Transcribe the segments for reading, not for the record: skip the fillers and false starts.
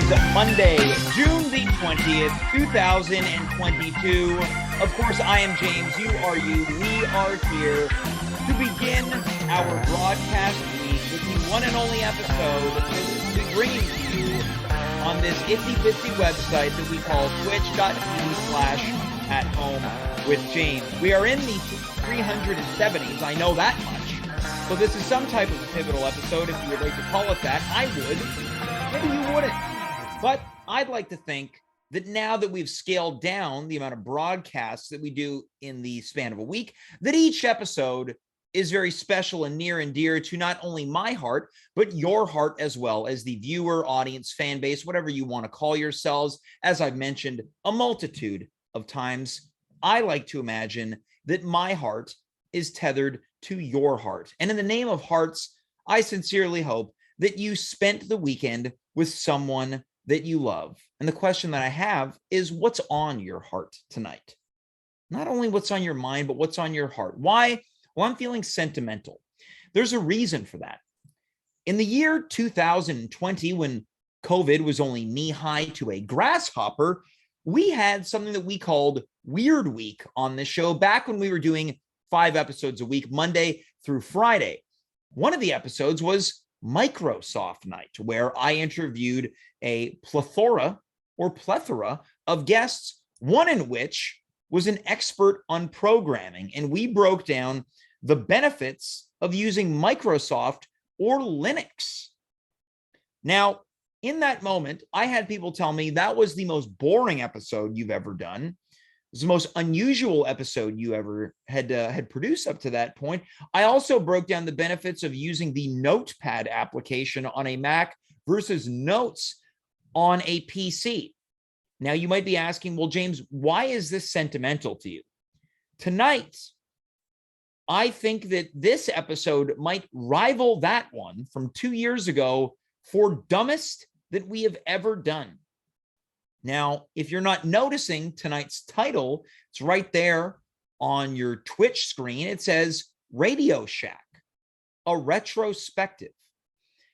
Monday, June the 20th, 2022. Of course, I am James. You are you. We are here to begin our broadcast week with the one and only episode that we'll be bringing to you on this itsy-bitsy website that we call twitch.tv/@home-with-James. We are in the 370s. I know that much. So this is some type of pivotal episode, if you would like to call it that. I would. Maybe you wouldn't. But I'd like to think that now that we've scaled down the amount of broadcasts that we do in the span of a week, that each episode is very special and near and dear to not only my heart, but your heart as well, as the viewer, audience, fan base, whatever you want to call yourselves. As I've mentioned a multitude of times, I like to imagine that my heart is tethered to your heart. And in the name of hearts, I sincerely hope that you spent the weekend with someone that you love. And the question that I have is, what's on your heart tonight? Not only what's on your mind, but what's on your heart. Why? Well, I'm feeling sentimental. There's a reason for that. In the year 2020, when COVID was only knee-high to a grasshopper, we had something that we called Weird Week on this show back when we were doing 5 episodes a week, Monday through Friday. One of the episodes was Microsoft Night, where I interviewed a plethora of guests, one in which was an expert on programming. And we broke down the benefits of using Microsoft or Linux. Now, in that moment, I had people tell me that was the most boring episode you've ever done. It was the most unusual episode you ever had produced up to that point. I also broke down the benefits of using the Notepad application on a Mac versus Notes on a PC. Now, you might be asking, well, James, why is this sentimental to you? Tonight, I think that this episode might rival that one from 2 years ago for dumbest that we have ever done. Now, if you're not noticing tonight's title, it's right there on your Twitch screen. It says Radio Shack, a retrospective.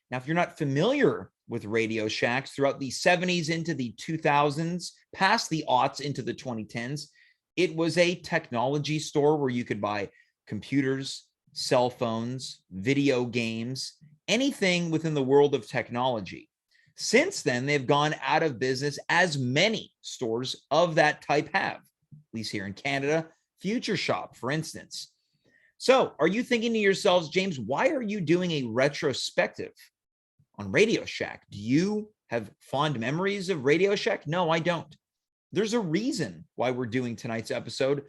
Now, if you're not familiar with Radio Shacks throughout the 70s into the 2000s, past the aughts into the 2010s, it was a technology store where you could buy computers, cell phones, video games, anything within the world of technology. Since then, they've gone out of business, as many stores of that type have, at least here in Canada, Future Shop, for instance. So are you thinking to yourselves, James, why are you doing a retrospective on Radio Shack? Do you have fond memories of Radio Shack? No, I don't. There's a reason why we're doing tonight's episode. A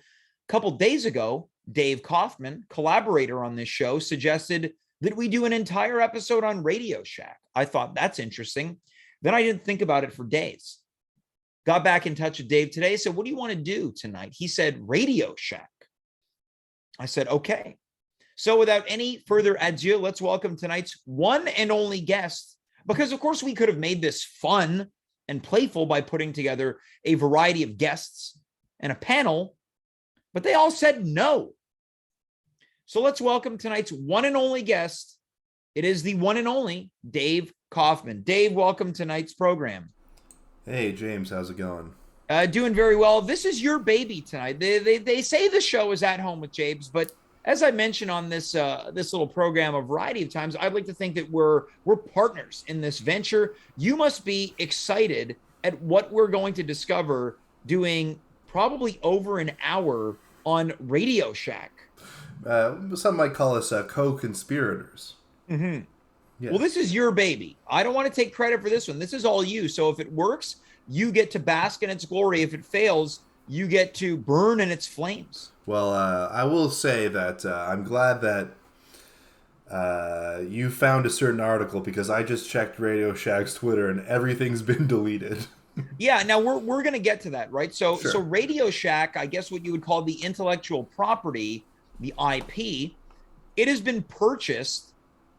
couple days ago, Dave Kaufman, collaborator on this show, suggested that we do an entire episode on Radio Shack. I thought that's interesting. Then I didn't think about it for days. Got back in touch with Dave today. Said, what do you want to do tonight? He said, Radio Shack. I said, okay. So without any further ado, let's welcome tonight's one and only guest, because of course we could have made this fun and playful by putting together a variety of guests and a panel, but they all said no. So let's welcome tonight's one and only guest. It is the one and only Dave Kaufman. Dave, welcome to tonight's program. Hey, James, how's it going? Doing very well. This is your baby tonight. They say the show is At Home with James, but as I mentioned on this little program a variety of times, I'd like to think that we're partners in this venture. You must be excited at what we're going to discover doing probably over an hour on Radio Shack. Some might call us co-conspirators. Mm-hmm. Yeah. Well, this is your baby. I don't want to take credit for this one. This is all you. So if it works, you get to bask in its glory. If it fails, you get to burn in its flames. Well, I will say that I'm glad that you found a certain article, because I just checked Radio Shack's Twitter and everything's been deleted. Yeah, now we're going to get to that, right? So Sure. So Radio Shack, I guess what you would call the intellectual property, the IP, it has been purchased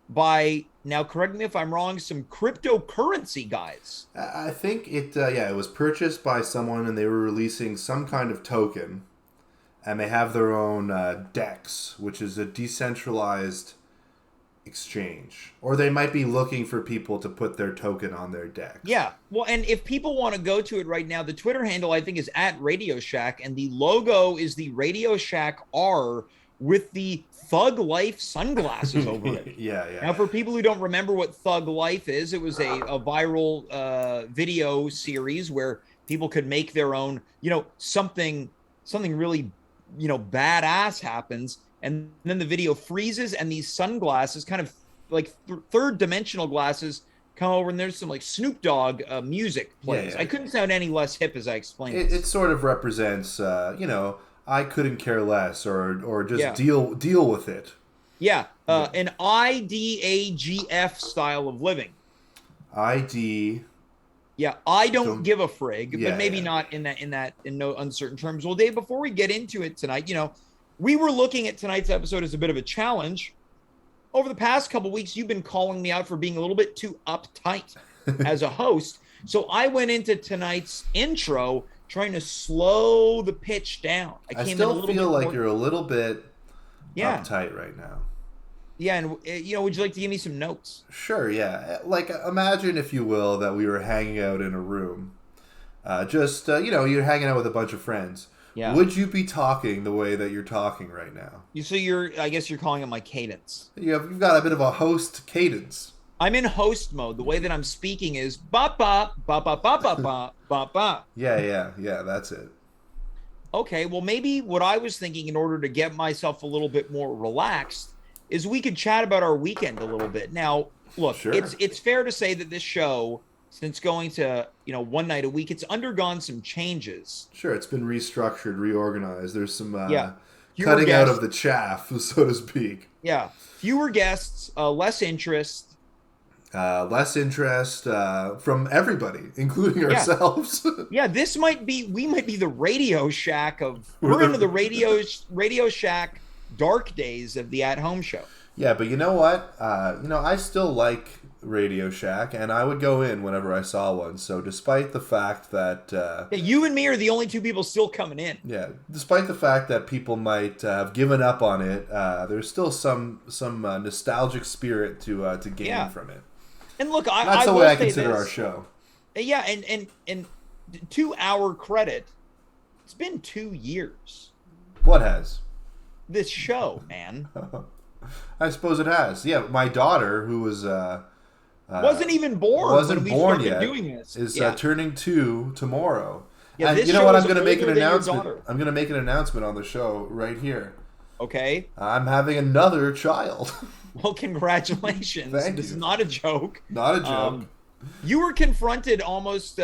by, now correct me if I'm wrong, some cryptocurrency guys. I think it was purchased by someone, and they were releasing some kind of token, and they have their own DEX, which is a decentralized exchange, or they might be looking for people to put their token on their decks. Yeah. Well, and if people want to go to it right now, the Twitter handle, I think, is at Radio Shack, and the logo is the Radio Shack R with the Thug Life sunglasses over it. Yeah, yeah. Now, for people who don't remember what Thug Life is, it was a viral video series where people could make their own, something really, badass happens. And then the video freezes and these sunglasses, kind of like third dimensional glasses, come over, and there's some like Snoop Dogg music plays. Yeah. I couldn't sound any less hip as I explained it. It sort of represents, I couldn't care less, or just deal with it. Yeah, an IDAGF style of living. ID. Yeah, I don't give a frig, but maybe not in no uncertain terms. Well, Dave, before we get into it tonight, we were looking at tonight's episode as a bit of a challenge. Over the past couple weeks, you've been calling me out for being a little bit too uptight as a host. So I went into tonight's intro trying to slow the pitch down. I still feel like you're a little bit uptight right now. Yeah, and would you like to give me some notes? Sure, yeah. Like, imagine, if you will, that we were hanging out in a room. You're hanging out with a bunch of friends. Yeah. Would you be talking the way that you're talking right now? So I guess you're calling it my cadence. You've got a bit of a host cadence. I'm in host mode. The way that I'm speaking is ba ba ba ba ba ba ba ba ba. Yeah, that's it. Okay, well, maybe what I was thinking, in order to get myself a little bit more relaxed, is we could chat about our weekend a little bit. Now, look, sure. It's fair to say that this show, since going to, one night a week, it's undergone some changes. Sure, it's been restructured, reorganized. There's some cutting out of the chaff, so to speak. Yeah, fewer guests, less interest. Less interest from everybody, including ourselves. Yeah, we might be the Radio Shack we're into the Radio Shack dark days of the at-home show. Yeah, but you know what? I still like Radio Shack, and I would go in whenever I saw one. So despite the fact that... you and me are the only two people still coming in. Yeah, despite the fact that people might have given up on it, there's still some nostalgic spirit to gain from it. And look, that's the way I consider our show. Yeah, and to our credit, it's been 2 years. What has? This show, man. I suppose it has. Yeah, my daughter, who was wasn't even born. Wasn't born yet. Doing this. Is turning 2 tomorrow. Yeah, and you know what? I'm going to make an announcement. I'm going to make an announcement on the show right here. Okay. I'm having another child. Well, congratulations. Thank this you. is not a joke. Not a joke. You were confronted almost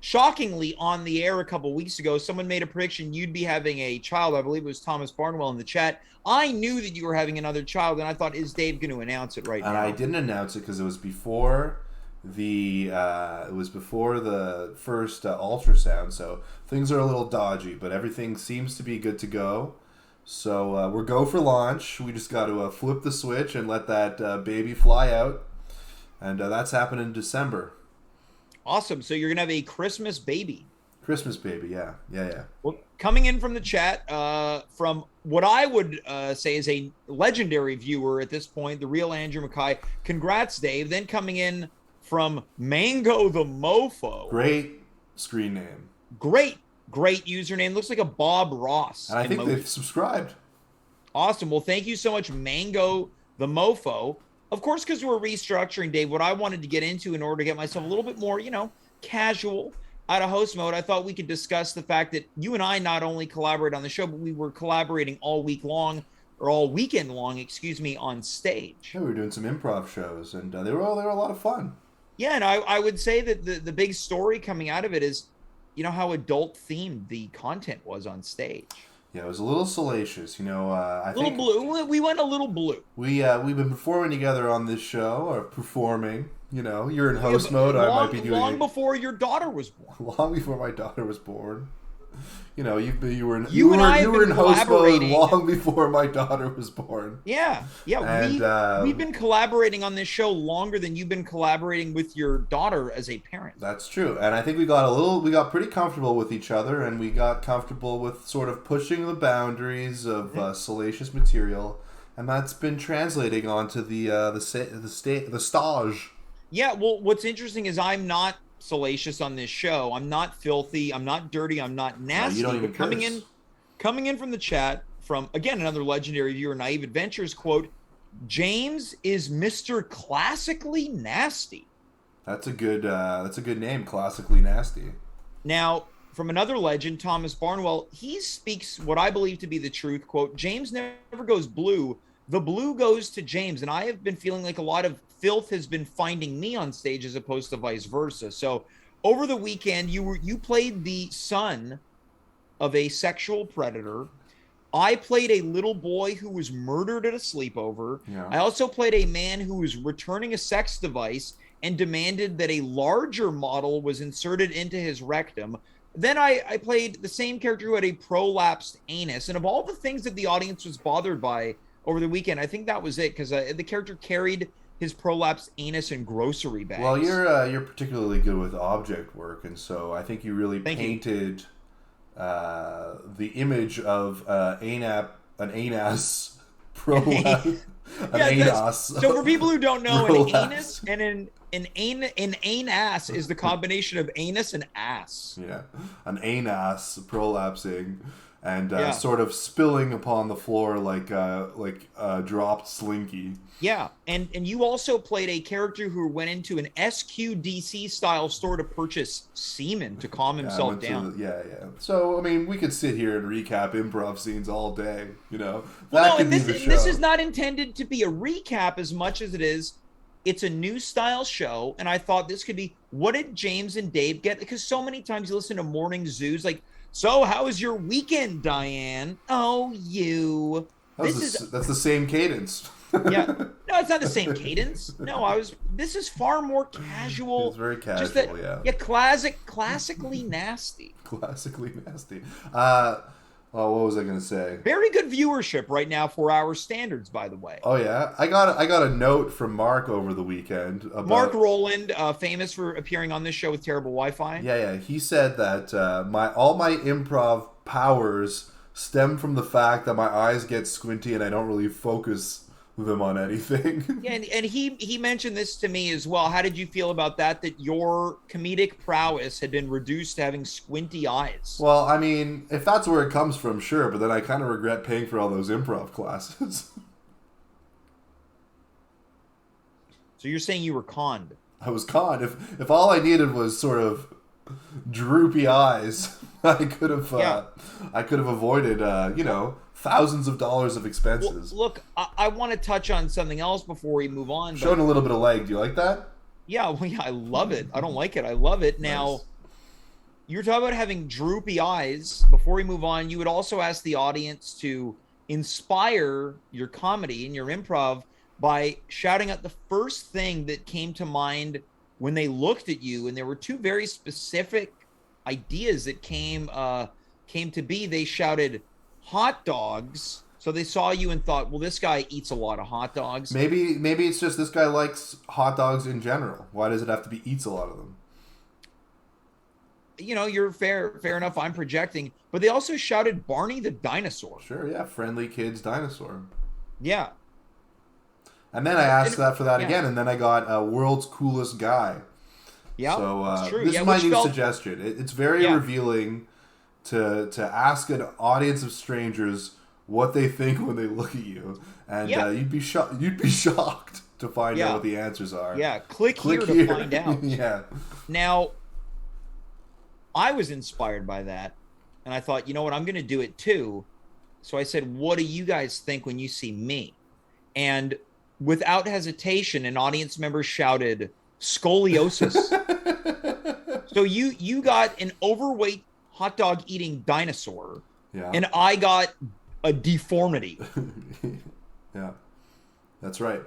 shockingly on the air a couple weeks ago. Someone made a prediction you'd be having a child. I believe it was Thomas Barnwell in the chat. I knew that you were having another child, and I thought, is Dave going to announce it right now? And I didn't announce it because it was before the first ultrasound, so things are a little dodgy, but everything seems to be good to go. So we're go for launch. We just got to flip the switch and let that baby fly out. And that's happening in December. Awesome. So you're going to have a Christmas baby. Christmas baby, yeah. Well, coming in from the chat, from what I would say is a legendary viewer at this point, the real Andrew Mackay. Congrats, Dave. Then coming in from Mango the Mofo. Great screen name. Great username. Looks like a Bob Ross. And I think they've subscribed. Awesome. Well, thank you so much, Mango the Mofo. Of course, because we're restructuring, Dave, what I wanted to get into in order to get myself a little bit more, casual out of host mode, I thought we could discuss the fact that you and I not only collaborate on the show, but we were collaborating all weekend long, on stage. Yeah, we were doing some improv shows, and they were a lot of fun. Yeah, and I would say that the big story coming out of it is, how adult themed the content was on stage. Yeah, it was a little salacious, I think blue. We went a little blue. We've been performing together on this show, or performing. You're in host mode. I might be doing long before your daughter was born. Long before my daughter was born. You were in host mode long before my daughter was born. Yeah. And, we've been collaborating on this show longer than you've been collaborating with your daughter as a parent. That's true, and I think we got pretty comfortable with each other, and we got comfortable with sort of pushing the boundaries of salacious material, and that's been translating onto the stage. Yeah, well, what's interesting is I'm not salacious on this show. I'm not filthy. I'm not dirty. I'm not No, you don't nasty. even But curse. coming in from the chat from again another legendary viewer, Naive Adventures quote: James is Mr. Classically Nasty. That's a good name, classically nasty. Now, from another legend, Thomas Barnwell, he speaks what I believe to be the truth. Quote: James never goes blue. The blue goes to James. And I have been feeling like a lot of filth has been finding me on stage as opposed to vice versa. So over the weekend, you played the son of a sexual predator. I played a little boy who was murdered at a sleepover. Yeah. I also played a man who was returning a sex device and demanded that a larger model was inserted into his rectum. Then I played the same character who had a prolapsed anus. And of all the things that the audience was bothered by over the weekend, I think that was it, because the character carried his prolapsed anus in grocery bags. Well, you're particularly good with object work, and so I think you really painted the image of an anus prolapse. So for people who don't know, an anus and an anus is the combination of anus and ass. Yeah, an anus prolapsing and sort of spilling upon the floor like dropped slinky. Yeah, and you also played a character who went into an SQDC style store to purchase semen to calm himself down. Yeah. So I mean, we could sit here and recap improv scenes all day. You know, this is not intended to be a recap as much as it is. It's a new style show, and I thought this could be, what did James and Dave get? Because so many times you listen to morning zoos like, so how was your weekend, Diane? Oh, you. That's the same cadence. Yeah. No, it's not the same cadence. No, this is far more casual. It's very casual, Yeah, classically nasty. Classically nasty. What was I going to say? Very good viewership right now for our standards, by the way. Oh yeah, I got a note from Mark over the weekend about Mark Rowland, famous for appearing on this show with terrible Wi-Fi. Yeah. He said that all my improv powers stem from the fact that my eyes get squinty and I don't really focus them on anything. Yeah, and he mentioned this to me as well. How did you feel about that? That your comedic prowess had been reduced to having squinty eyes. Well, I mean, if that's where it comes from, sure. But then I kind of regret paying for all those improv classes. So you're saying you were conned? I was conned. If all I needed was sort of droopy eyes, I could have avoided thousands of dollars of expenses. Well, look, I want to touch on something else before we move on. Showing a little bit of leg. Do you like that? Yeah, I love it. I don't like it. I love it. Now, Nice. You're talking about having droopy eyes. Before we move on, you would also ask the audience to inspire your comedy and your improv by shouting out the first thing that came to mind when they looked at you. And there were two very specific ideas that came to be. They shouted hot dogs. So they saw you and thought, well, this guy eats a lot of hot dogs. Maybe it's just this guy likes hot dogs in general. Why does it have to be eats a lot of them? You're fair enough. I'm projecting. But they also shouted Barney the dinosaur. Sure, yeah. Friendly kids dinosaur. Yeah. And then I asked for that again, and then I got world's coolest guy. Yeah, so that's true. This is my new suggestion. It's very revealing to ask an audience of strangers what they think when they look at you, and you'd be shocked to find out what the answers are. Yeah, click here to find out. Yeah. Now, I was inspired by that, and I thought, you know what, I'm going to do it too. So I said, what do you guys think when you see me? And without hesitation, an audience member shouted, scoliosis. So you got an overweight hot dog eating dinosaur, and I got a deformity. Yeah, that's right.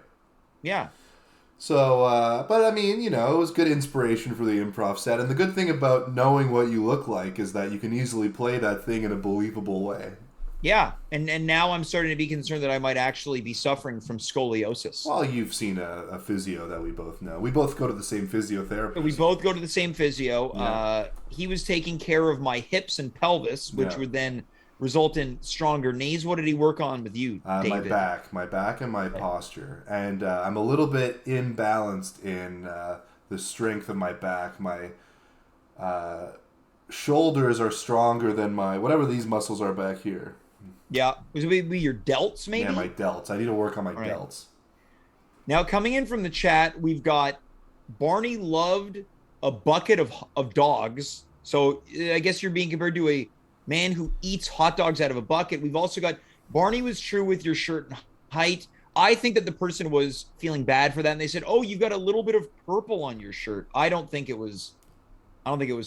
Yeah. So, but I mean, it was good inspiration for the improv set. And the good thing about knowing what you look like is that you can easily play that thing in a believable way. Yeah, and now I'm starting to be concerned that I might actually be suffering from scoliosis. Well, you've seen a physio that we both know. We both go to the same physiotherapist. We both go to the same physio. Yeah. He was taking care of my hips and pelvis, which would then result in stronger knees? What did he work on with you, David? My back and my posture. And I'm a little bit imbalanced in the strength of my back. My shoulders are stronger than my, whatever these muscles are back here. Yeah. Was it maybe your delts, maybe? Yeah, my delts. I need to work on my All right. delts. Now, coming in from the chat, we've got Barney loved a bucket of dogs. So I guess you're being compared to a man who eats hot dogs out of a bucket. We've also got Barney was true with your shirt and height. I think that the person was feeling bad for that. And they said, oh, you've got a little bit of purple on your shirt. I don't think it was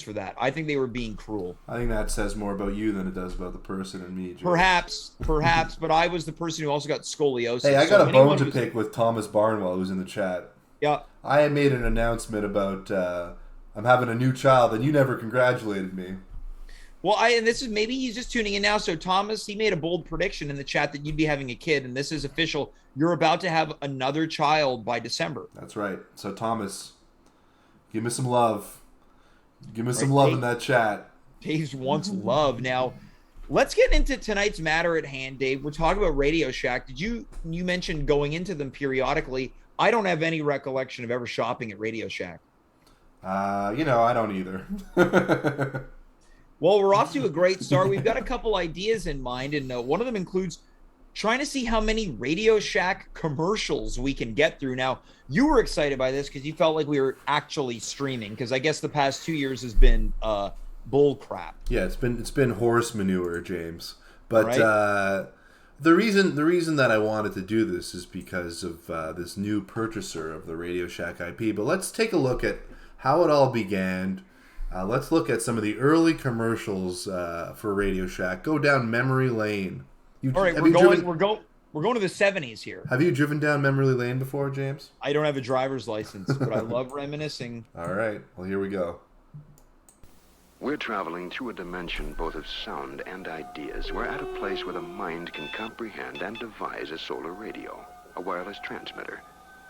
for that. I think they were being cruel. I think that says more about you than it does about the person and me, James. Perhaps, but I was the person who also got scoliosis. Hey, I got a bone to pick with Thomas Barnwell, who's in the chat. Yeah. I had made an announcement about I'm having a new child, and you never congratulated me. Well, and this is maybe he's just tuning in now. So Thomas, he made a bold prediction in the chat that you'd be having a kid, and this is official. You're about to have another child by December. That's right. So Thomas, give me some love. Give me some love in that chat. Dave wants love. Now, let's get into tonight's matter at hand, Dave. We're talking about Radio Shack. You mentioned going into them periodically. I don't have any recollection of ever shopping at Radio Shack. I don't either. Well, we're off to a great start. We've got a couple ideas in mind, and one of them includes trying to see how many Radio Shack commercials we can get through. Now, you were excited by this because you felt like we were actually streaming, because I guess the past 2 years has been bull crap. Yeah, it's been horse manure, James. But right? the reason that I wanted to do this is because of this new purchaser of the Radio Shack IP. But let's take a look at how it all began. Let's look at some of the early commercials for Radio Shack. Go down memory lane. All right, we're going to the 70s here. Have you driven down memory lane before, James? I don't have a driver's license, but I love reminiscing. All right, well, here we go. We're traveling through a dimension both of sound and ideas. We're at a place where the mind can comprehend and devise a solar radio, a wireless transmitter,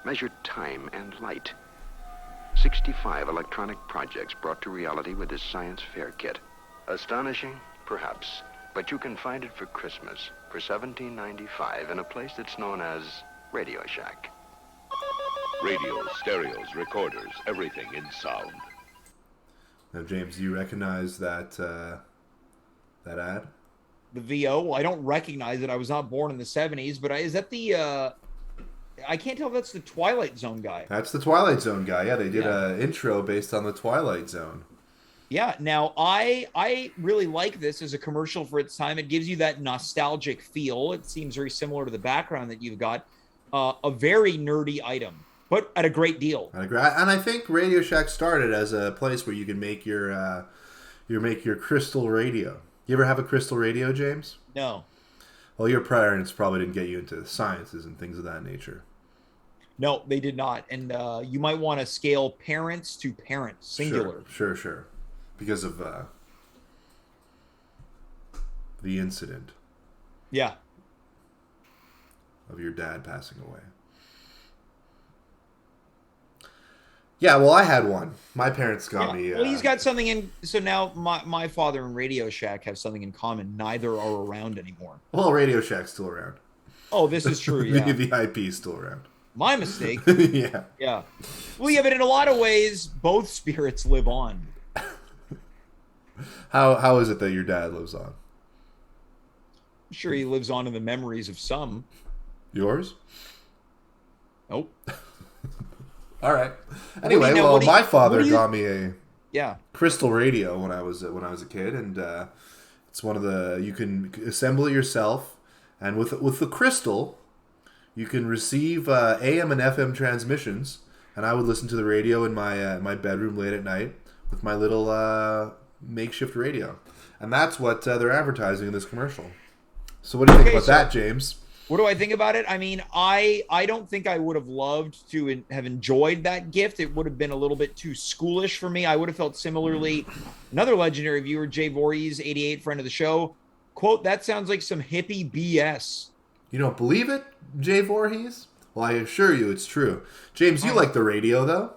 measure time and light. 65 electronic projects brought to reality with this science fair kit. Astonishing? Perhaps. But you can find it for Christmas for $17.95 in a place that's known as Radio Shack. Radios, stereos, recorders, everything in sound. Now, James, do you recognize that ad? The VO? Well, I don't recognize it. I was not born in the 70s, but is that the... I can't tell if that's the Twilight Zone guy. That's the Twilight Zone guy. Yeah, they did an intro based on the Twilight Zone. Yeah, now I really like this as a commercial for its time. It gives you that nostalgic feel. It seems very similar to the background that you've got. A very nerdy item, but at a great deal. And I think Radio Shack started as a place where you can make your crystal radio. You ever have a crystal radio, James? No. Well, your parents probably didn't get you into sciences and things of that nature. No, they did not. And you might want to scale parents to parents, singular. Sure. Because of the incident. Yeah. Of your dad passing away. Yeah, well, I had one. My parents got me... Well, he's got something in... So now my father and Radio Shack have something in common. Neither are around anymore. Well, Radio Shack's still around. Oh, this is true, yeah. The IP is still around. My mistake. Yeah. Yeah. Well, yeah, but in a lot of ways, both spirits live on. How is it that your dad lives on? I'm sure he lives on in the memories of some. Yours? Nope. All right. Anyway, my father got me a crystal radio when I was a kid, and it's one of the, you can assemble it yourself, and with the crystal, you can receive AM and FM transmissions, and I would listen to the radio in my bedroom late at night with my little makeshift radio, and that's what they're advertising in this commercial. So what do you think about that, James? What do I think about it? I mean, I don't think I would have loved to have enjoyed that gift. It would have been a little bit too schoolish for me. I would have felt similarly. Another legendary viewer, Jay Voorhees, 88, friend of the show, quote, "That sounds like some hippie BS." You don't believe it, Jay Voorhees? Well, I assure you it's true. James, you like the radio, though?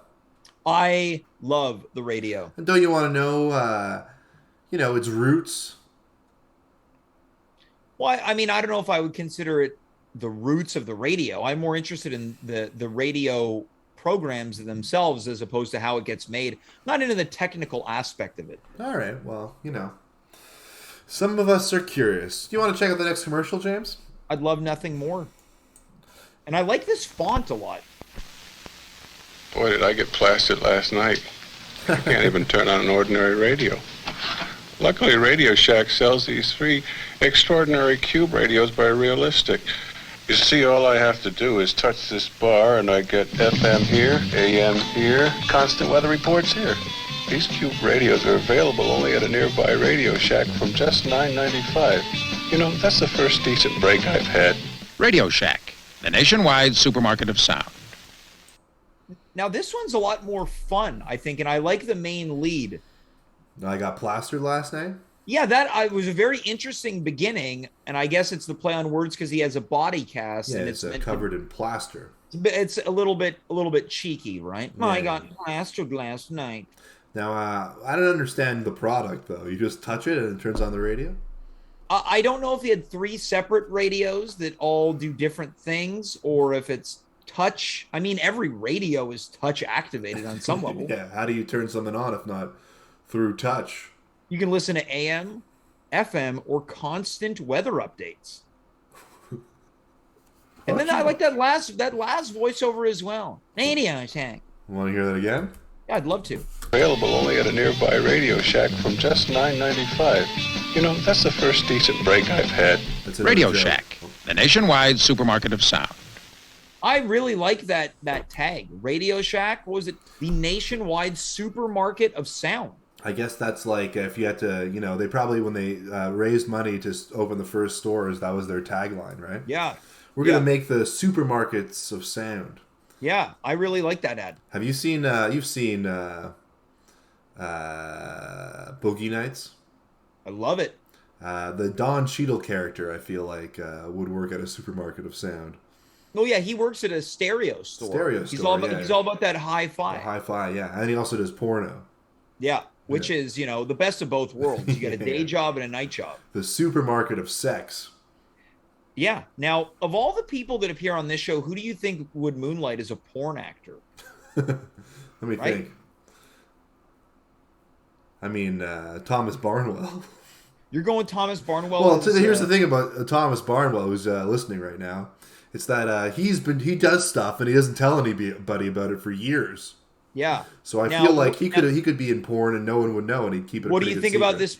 I love the radio. And don't you want to know, its roots? Well, I mean, I don't know if I would consider it the roots of the radio. I'm more interested in the radio programs themselves as opposed to how it gets made, not into the technical aspect of it. All right. Well, some of us are curious. Do you want to check out the next commercial, James? I'd love nothing more. And I like this font a lot. Boy, did I get plastered last night. I can't even turn on an ordinary radio. Luckily, Radio Shack sells these 3 extraordinary cube radios by Realistic. You see, all I have to do is touch this bar, and I get FM here, AM here, constant weather reports here. These cube radios are available only at a nearby Radio Shack from just $9.95. That's the first decent break I've had. Radio Shack, the nationwide supermarket of sound. Now, this one's a lot more fun, I think, and I like the main lead. I got plastered last night. Yeah, that was a very interesting beginning, and I guess it's the play on words because he has a body cast. Yeah, and it's covered in plaster. It's a little bit cheeky, right? Yeah. I got plastered last night. Now, I don't understand the product, though. You just touch it and it turns on the radio? I don't know if he had 3 separate radios that all do different things, or if it's touch. I mean, every radio is touch activated on some level. Yeah, how do you turn something on if not through touch? You can listen to AM, FM, or constant weather updates. And then I like that last voiceover as well. Radio Shack. Want to hear that again? Yeah, I'd love to. Available only at a nearby Radio Shack from just $9.95. That's the first decent break I've had. That's another Radio joke. Shack, the nationwide supermarket of sound. I really like that tag. Radio Shack, what was it? The nationwide supermarket of sound. I guess that's like if you had to, they probably, when they raised money to open the first stores, that was their tagline, right? Yeah. We're going to make the supermarkets of sound. Yeah, I really like that ad. Have you seen, you've seen Boogie Nights? I love it. The Don Cheadle character, I feel like, would work at a supermarket of sound. Oh yeah, he works at a stereo store. He's all about that hi-fi. Hi-fi, yeah. And he also does porno. Yeah, which is, the best of both worlds. You get a day job and a night job. The supermarket of sex. Yeah. Now, of all the people that appear on this show, who do you think would moonlight as a porn actor? Let me think. I mean, Thomas Barnwell. You're going Thomas Barnwell? Well, here's the thing about Thomas Barnwell, who's listening right now. It's that he does stuff and he doesn't tell anybody about it for years. Yeah. So I feel like he could be in porn and no one would know and he'd keep it. What do you think about this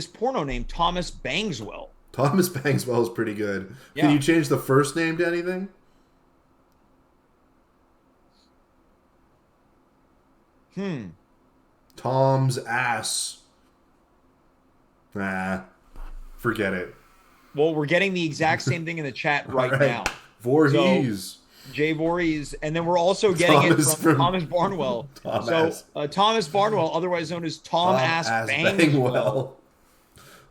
porno name, Thomas Bangswell? Thomas Bangswell is pretty good. Yeah. Can you change the first name to anything? Tom's ass. Nah, forget it. Well, we're getting the exact same thing in the chat right now. Voorhees. So, Jay Voorhees. And then we're also getting it from Thomas Barnwell. Thomas Barnwell, otherwise known as Tom Ass Bangwell.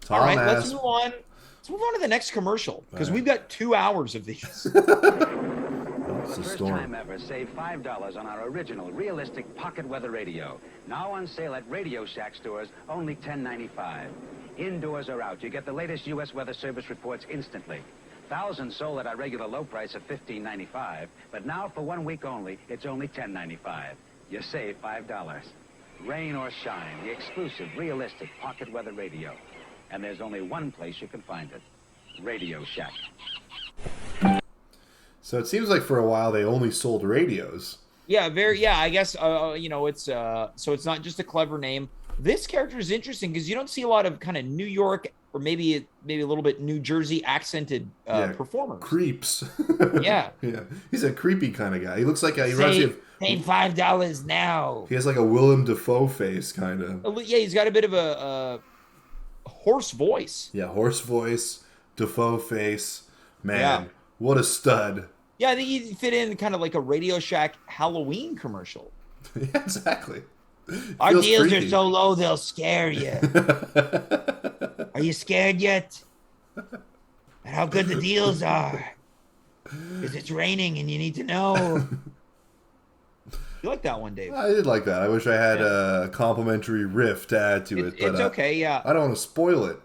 All right, let's move on. Let's move on to the next commercial, because we've got 2 hours of these. First time ever, save $5 on our original realistic pocket weather radio. Now on sale at Radio Shack stores, only $10.95. Indoors or out, you get the latest U.S. Weather Service reports instantly. Thousands sold at our regular low price of $15.95, but now for 1 week only, it's only $10.95. You save $5. Rain or shine, the exclusive realistic pocket weather radio. And there's only one place you can find it. Radio Shack. So it seems like for a while they only sold radios. Yeah, I guess it's so it's not just a clever name. This character is interesting because you don't see a lot of kind of New York or maybe a little bit New Jersey accented performers. Creeps. Yeah. Yeah. He's a creepy kind of guy. He looks like he reminds me of $5 now. He has like a Willem Dafoe face kind of. Yeah, he's got a bit of a hoarse voice. Yeah, hoarse voice, Dafoe face. Man, what a stud. Yeah, I think he'd fit in kind of like a Radio Shack Halloween commercial. Yeah, exactly. Our deals creepy. Are so low, they'll scare you. Are you scared yet? At how good the deals are. Because it's raining and you need to know. You like that one, Dave? I did like that. I wish I had a complimentary riff to add to it. But it's okay, yeah. I don't want to spoil it.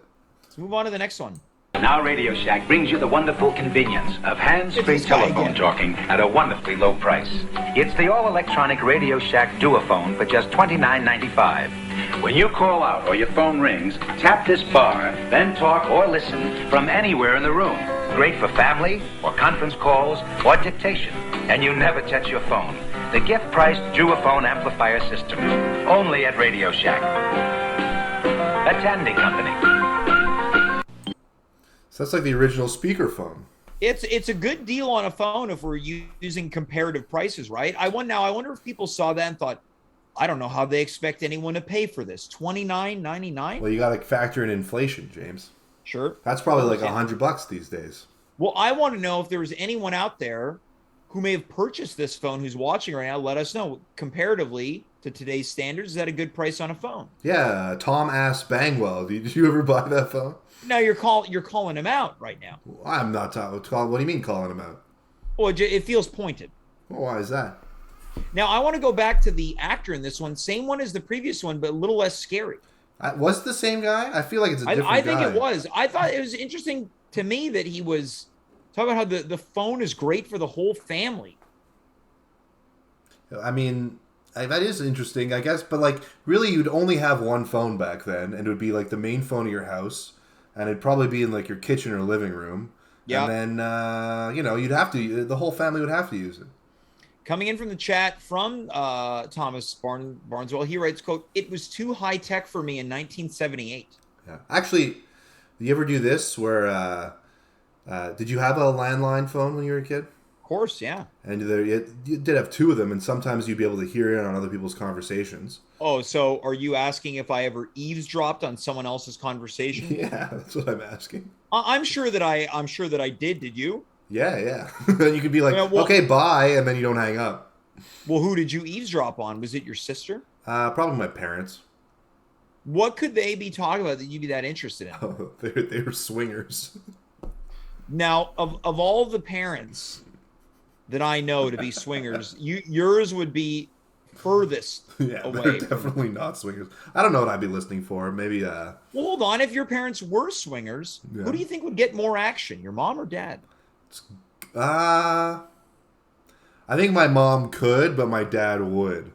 Let's move on to the next one. Now Radio Shack brings you the wonderful convenience of hands-free It's this guy telephone again. talking at a wonderfully low price. It's the all-electronic Radio Shack Duophone for just $29.95. When you call out or your phone rings, tap this bar, then talk or listen from anywhere in the room. Great for family or conference calls or dictation. And you never touch your phone. The gift-priced Duophone amplifier system. Only at Radio Shack. A Tandy Company. So that's like the original speakerphone. It's a good deal on a phone if we're using comparative prices, right? I wonder if people saw that and thought, I don't know how they expect anyone to pay for this. $29.99? Well, you got to factor in inflation, James. Sure. That's probably like $100 these days. Well, I want to know if there was anyone out there who may have purchased this phone who's watching right now. Let us know. Comparatively to today's standards, is that a good price on a phone? Yeah, Tom asked Bangwell, did you ever buy that phone? No, you're calling him out right now. I'm not talking. What do you mean calling him out? Well, it feels pointed. Well, why is that? Now, I want to go back to the actor in this one. Same one as the previous one, but a little less scary. Was it the same guy? I feel like it's a different guy. I think it was. I thought it was interesting to me that he was talking about how the phone is great for the whole family. I mean, that is interesting, I guess. But, like, really, you'd only have one phone back then, and it would be, like, the main phone of your house. And it'd probably be in, like, your kitchen or living room. Yeah. And then, you'd have to, the whole family would have to use it. Coming in from the chat from Thomas Barneswell, he writes, quote, "It was too high-tech for me in 1978. Yeah. Actually, did you ever do this where, did you have a landline phone when you were a kid? Of course, yeah. And you did have two of them, and sometimes you'd be able to hear in on other people's conversations. Oh, so are you asking if I ever eavesdropped on someone else's conversation? Yeah, that's what I'm asking. I'm sure that I did. Did you? Yeah. Then you could be like, okay, bye, and then you don't hang up. Well, who did you eavesdrop on? Was it your sister? Probably my parents. What could they be talking about that you'd be that interested in? Oh, they were swingers. Now, of all the parents that I know to be swingers, yours would be furthest away. They're definitely not swingers. I don't know what I'd be listening for. Maybe. Well, hold on. If your parents were swingers, who do you think would get more action, your mom or dad? I think my mom could, but my dad would.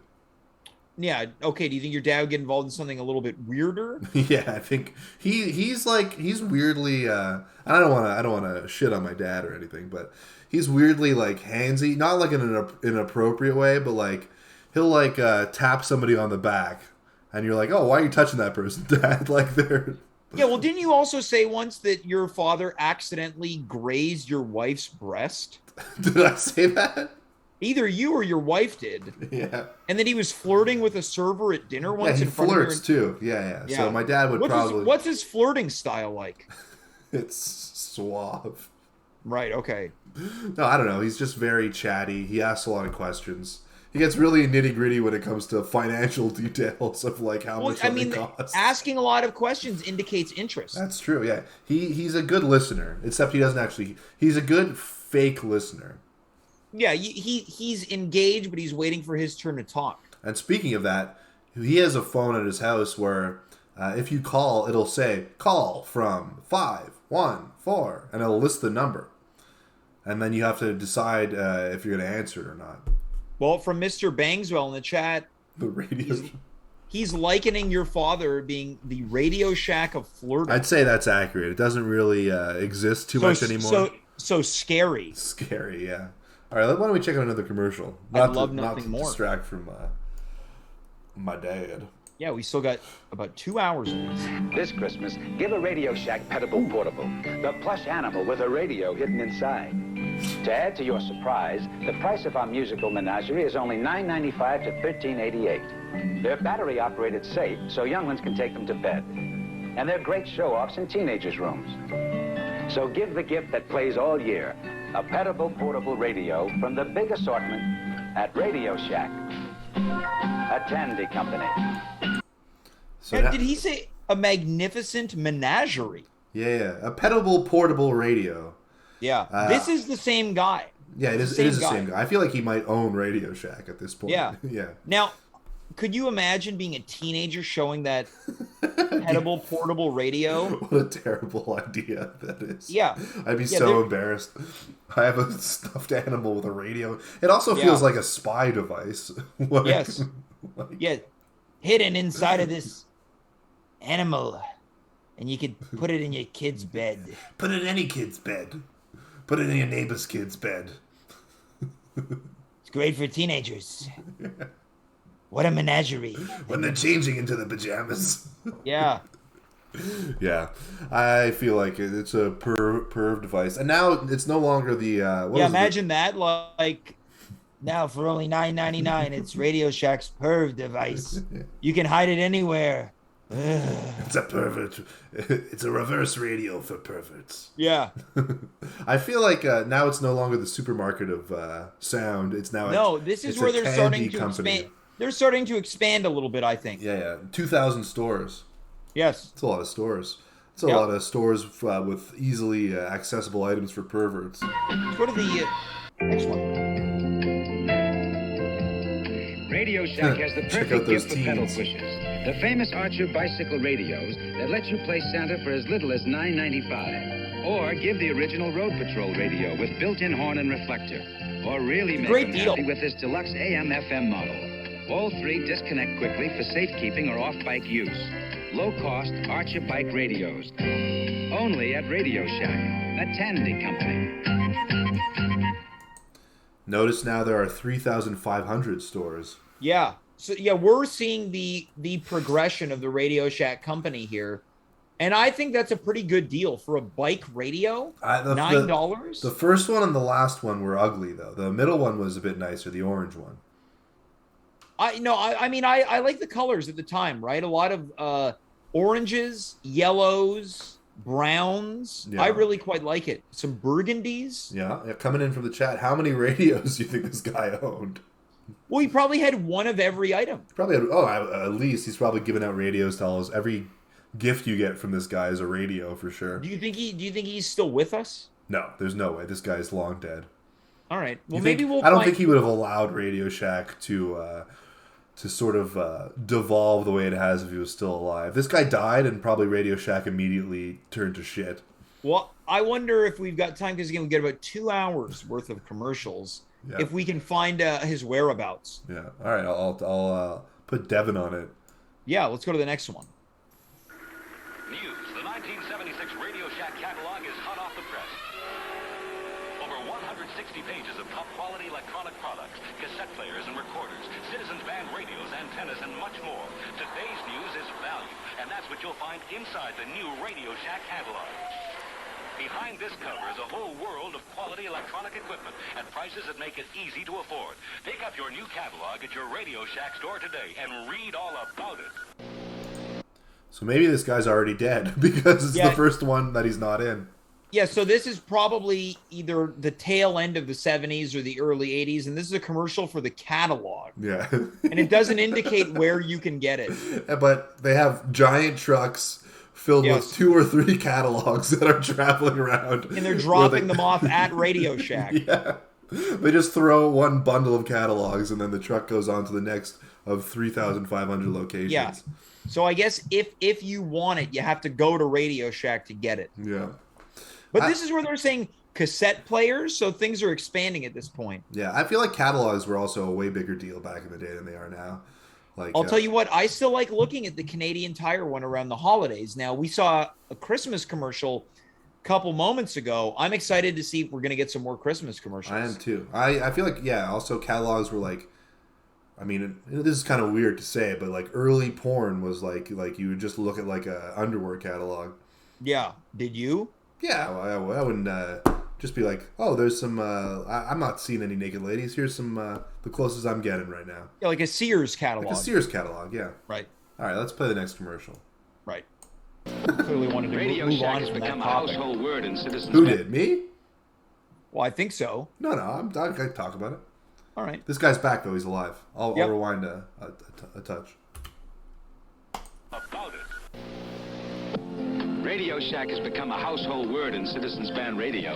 Yeah. Okay. Do you think your dad would get involved in something a little bit weirder? Yeah, I think he's weirdly. I don't want to shit on my dad or anything, but he's weirdly like handsy, not like in an inappropriate way, but like he'll like tap somebody on the back, and you're like, oh, why are you touching that person, Dad? Like they're. Yeah, well, didn't you also say once that your father accidentally grazed your wife's breast? Did I say that? Either you or your wife did. Yeah. And then he was flirting with a server at dinner once. Yeah, he in front flirts of her. too. Yeah. So my dad would probably. What's his flirting style like? It's suave. Right. Okay. No, I don't know. He's just very chatty. He asks a lot of questions. He gets really nitty gritty when it comes to financial details of like how much something costs. Asking a lot of questions indicates interest. That's true. Yeah, he's a good listener. Except he doesn't actually. He's a good fake listener. Yeah, he's engaged, but he's waiting for his turn to talk. And speaking of that, he has a phone at his house where if you call, it'll say call from 514, and it'll list the number, and then you have to decide if you're going to answer it or not. Well, from Mr. Bangswell in the chat, the radio. He's likening your father being the Radio Shack of flirting. I'd say that's accurate. It doesn't really exist too much anymore. So scary. Scary, yeah. All right, why don't we check out another commercial? I'd love nothing more. Distract from my dad. Yeah, we still got about 2 hours of this. This Christmas, give a Radio Shack Petable Portable, the plush animal with a radio hidden inside. To add to your surprise, the price of our musical menagerie is only $9.95 to $13.88. They're battery-operated safe, so young ones can take them to bed. And they're great show-offs in teenagers' rooms. So give the gift that plays all year, a Petable Portable Radio from the big assortment at Radio Shack, a Tandy Company. So did he say a magnificent menagerie? Yeah, a Petable Portable Radio. Yeah, this is the same guy. Yeah, it is the same guy. I feel like he might own Radio Shack at this point. Yeah. Yeah. Now, could you imagine being a teenager showing that edible portable radio? What a terrible idea that is. Yeah. I'd be so embarrassed. I have a stuffed animal with a radio. It also feels like a spy device. Yes. Yeah. Hidden inside of this animal. And you could put it in your kid's bed. Put it in any kid's bed. Put it in your neighbor's kid's bed. It's great for teenagers. What a menagerie. When they're changing into the pajamas. Yeah. Yeah. I feel like it's a perv device. And now it's no longer the... imagine that. Like, now for only $9.99, it's Radio Shack's perv device. You can hide it anywhere. It's a pervert. It's a reverse radio for perverts. Yeah. I feel like now it's no longer the supermarket of sound. It's now this is where they're starting to expand. They're starting to expand a little bit, I think. Yeah. 2,000 stores. Yes. It's a lot of stores. It's a lot of stores with easily accessible items for perverts. Let's go to the next one. Radio Shack has the perfect gift for pedal pushers. The famous Archer bicycle radios that let you play Santa for as little as $9.95. Or give the original Road Patrol radio with built-in horn and reflector. Or really make them happy with this deluxe AM/FM model. All three disconnect quickly for safekeeping or off-bike use. Low-cost Archer bike radios. Only at Radio Shack, the Tandy Company. Notice now there are 3,500 stores. Yeah. So we're seeing the progression of the Radio Shack company here. And I think that's a pretty good deal for a bike radio. $9. The first one and the last one were ugly though. The middle one was a bit nicer, the orange one. I like the colors at the time, right? A lot of oranges, yellows, browns. Yeah. I really quite like it. Some burgundies. Yeah, coming in from the chat. How many radios do you think this guy owned? Well, he probably had one of every item. Probably had, at least he's probably giving out radios to all every gift you get from this guy is a radio for sure. Do you think he's still with us? No, there's no way. This guy's long dead. All right. Well, I don't think he would have allowed Radio Shack to sort of devolve the way it has if he was still alive. This guy died, and probably Radio Shack immediately turned to shit. Well, I wonder if we've got time, because again, we get about 2 hours worth of commercials. Yeah. If we can find his whereabouts. Yeah. All right. I'll put Devin on it. Yeah. Let's go to the next one. News: the 1976 Radio Shack catalog is hot off the press. Over 160 pages of top-quality electronic products, cassette players and recorders, Citizens Band radios, antennas, and much more. Today's news is value, and that's what you'll find inside the new Radio Shack catalog. Behind this cover is a whole world of quality electronic equipment at prices that make it easy to afford. Pick up your new catalog at your Radio Shack store today and read all about it. So maybe this guy's already dead because it's the first one that he's not in. Yeah, so this is probably either the tail end of the 70s or the early 80s, and this is a commercial for the catalog. Yeah. And it doesn't indicate where you can get it. But they have giant trucks filled with 2 or 3 catalogs that are traveling around. And they're dropping them off at Radio Shack. Yeah. They just throw one bundle of catalogs, and then the truck goes on to the next of 3,500 locations. Yeah. So I guess if you want it, you have to go to Radio Shack to get it. Yeah. But this is where they're saying cassette players, so things are expanding at this point. Yeah, I feel like catalogs were also a way bigger deal back in the day than they are now. Like, I'll tell you what, I still like looking at the Canadian Tire one around the holidays. Now, we saw a Christmas commercial a couple moments ago. I'm excited to see if we're going to get some more Christmas commercials. I am too. I feel like, also catalogs were like, I mean, this is kind of weird to say, but like early porn was like you would just look at like a underwear catalog. Yeah. Did you? Yeah, I wouldn't just be like, oh, there's some, I'm not seeing any naked ladies. Here's some, the closest I'm getting right now. Yeah, like a Sears catalog. Like a Sears catalog, yeah. Right. All right, let's play the next commercial. Right. Clearly wanted to Radio move Shack on has from become that a topic. household word in Citizens. Who did? Me? Well, I think so. No, I can talk about it. All right. This guy's back, though. He's alive. I'll rewind a touch. About it. Radio Shack has become a household word in Citizens Band radio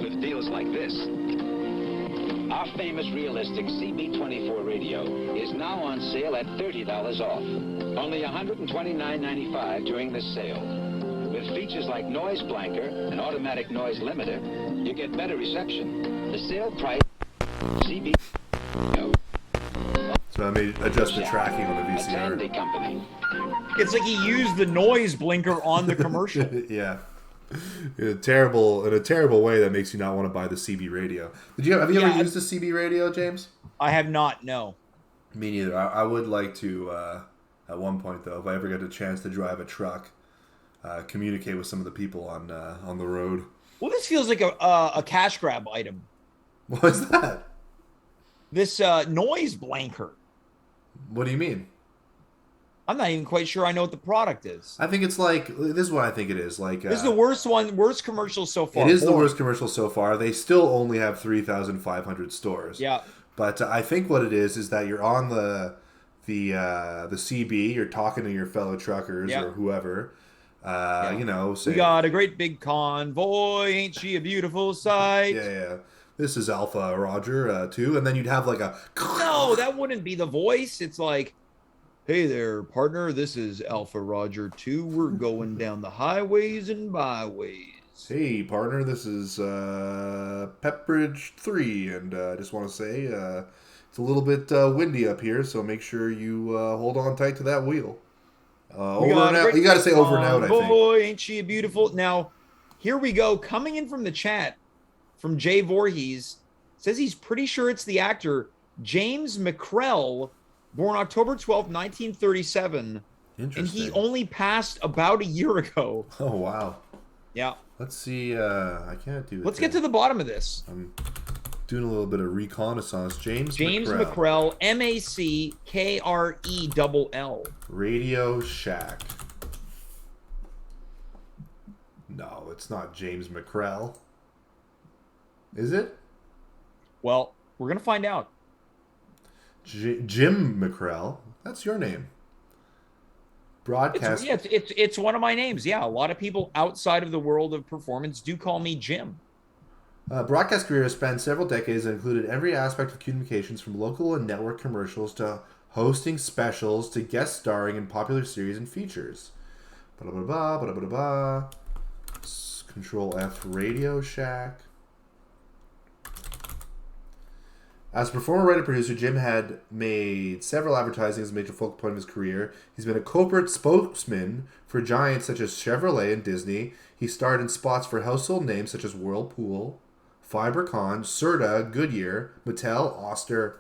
with deals like this. Our famous realistic CB24 radio is now on sale at $30 off. Only $129.95 during this sale. With features like noise blanker and automatic noise limiter, you get better reception. The sale price CB. So I may adjust the tracking on the VCR. Company. It's like he used the noise blinker on the commercial. Yeah. In a terrible way that makes you not want to buy the CB radio. Have you ever used the CB radio, James? I have not, no. Me neither. I would like to, at one point though, if I ever get a chance to drive a truck, communicate with some of the people on the road. Well, this feels like a cash grab item. What is that? This noise blanker. What do you mean? I'm not even quite sure I know what the product is. I think it's like, this is what I think it is. Like, this is the worst commercial so far. It is the worst commercial so far. They still only have 3,500 stores. Yeah. But I think what it is that you're on the CB, you're talking to your fellow truckers or whoever. You know, say, we got a great big convoy, ain't she a beautiful sight? Yeah. This is Alpha Roger, too. And then you'd have like a... No, that wouldn't be the voice. It's like, hey there, partner. This is Alpha Roger 2. We're going down the highways and byways. Hey, partner. This is Pepbridge 3. And I just want to say it's a little bit windy up here, so make sure you hold on tight to that wheel. Over and out. You got to say over and out, I think. Boy, ain't she beautiful. Now, here we go. Coming in from the chat, from Jay Voorhees, says he's pretty sure it's the actor James McCrell, born October 12th, 1937. Interesting. And he only passed about a year ago. Oh, wow. Yeah. Let's see. I can't do it. Let's get to the bottom of this. I'm doing a little bit of reconnaissance. James McCrell, MacKrell. Radio Shack. No, it's not James McCrell. Is it? Well, we're going to find out. Jim McCrell. That's your name. Broadcast. It's one of my names. Yeah, a lot of people outside of the world of performance do call me Jim. Broadcast career has spanned several decades and included every aspect of communications from local and network commercials to hosting specials to guest starring in popular series and features. Control F, Radio Shack. As a performer, writer, producer, Jim had made several advertising as a major focal point of his career. He's been a corporate spokesman for giants such as Chevrolet and Disney. He starred in spots for household names such as Whirlpool, Fibercon, Serta, Goodyear, Mattel, Oster,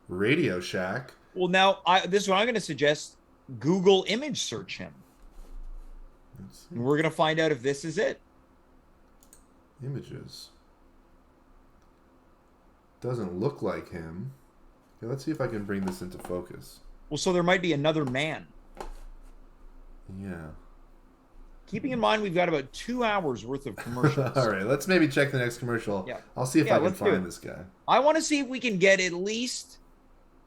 Radio Shack. Well, now, this is what I'm going to suggest. Google image search him. And we're going to find out if this is it. Images. Doesn't look like him. Okay, let's see if I can bring this into focus. Well, so there might be another man. Yeah. Keeping in mind we've got about 2 hours worth of commercials. All right, let's maybe check the next commercial. Yeah. I'll see if I can find this guy. I want to see if we can get at least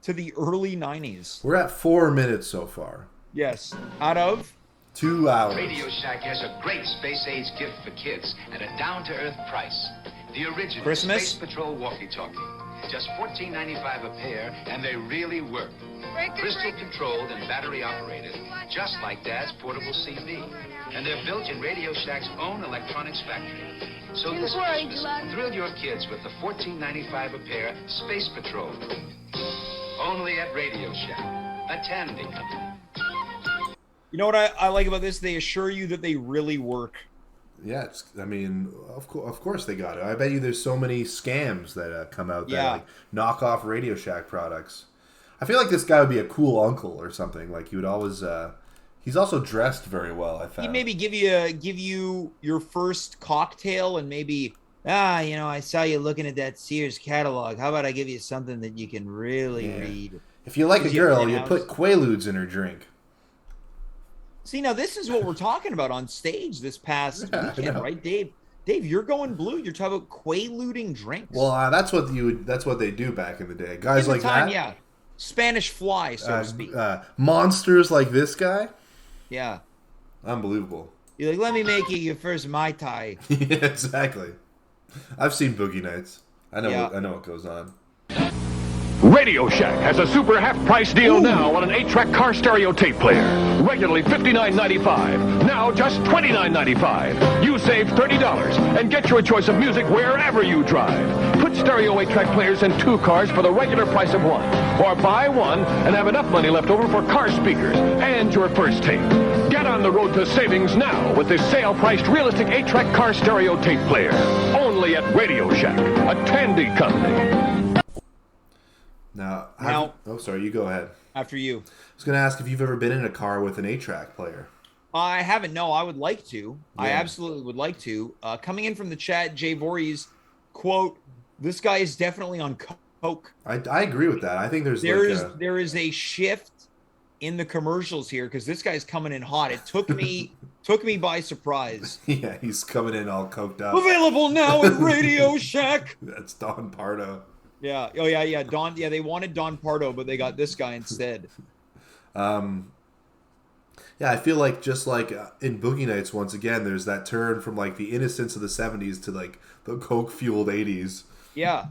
to the early 90s. We're at 4 minutes so far. Yes. Out of 2 hours. Radio Shack has a great space age gift for kids at a down-to-earth price. The original Christmas? Space Patrol walkie-talkie. Just $14.95 a pair, and they really work. Crystal controlled and battery operated, just like Dad's portable CB. And they're built in Radio Shack's own electronics factory. So this Christmas, thrill your kids with the $14.95 a pair Space Patrol. Only at Radio Shack, a Tandy company. You know what I like about this? They assure you that they really work. Yeah, of course they got it. I bet you there's so many scams that come out that like knockoff Radio Shack products. I feel like this guy would be a cool uncle or something. Like he would always. He's also dressed very well. I found. He'd maybe give you your first cocktail and maybe I saw you looking at that Sears catalog. How about I give you something that you can really read? If you like a girl, you put Quaaludes in her drink. See, now this is what we're talking about on stage this past weekend, right, Dave? Dave, you're going blue. You're talking about Quaaluding drinks. Well, that's what they do back in the day. Guys like that. Yeah, Spanish Fly, so to speak. Monsters like this guy. Yeah. Unbelievable. You're like, let me make you your first Mai Tai. Yeah, exactly. I've seen Boogie Nights. I know what goes on. Radio Shack has a super half-price deal now on an 8-track car stereo tape player. Regularly $59.95. Now just $29.95. You save $30 and get your choice of music wherever you drive. Put stereo 8-track players in 2 cars for the regular price of 1. Or buy 1 and have enough money left over for car speakers and your first tape. Get on the road to savings now with this sale-priced realistic 8-track car stereo tape player. Only at Radio Shack, a Tandy company. Now, oh, sorry, you go ahead. After you. I was going to ask if you've ever been in a car with an 8-track player. I haven't. No, I would like to. Yeah. I absolutely would like to. Coming in from the chat, Jay Voorhees, quote, "This guy is definitely on coke." I agree with that. I think there is a shift in the commercials here because this guy's coming in hot. It took me by surprise. Yeah, he's coming in all coked up. Available now at Radio Shack. That's Don Pardo. Yeah. Oh yeah. Don. Yeah, they wanted Don Pardo, but they got this guy instead. Yeah, I feel like just like in Boogie Nights, once again, there's that turn from like the innocence of the 70s to like the coke-fueled 80s. Yeah.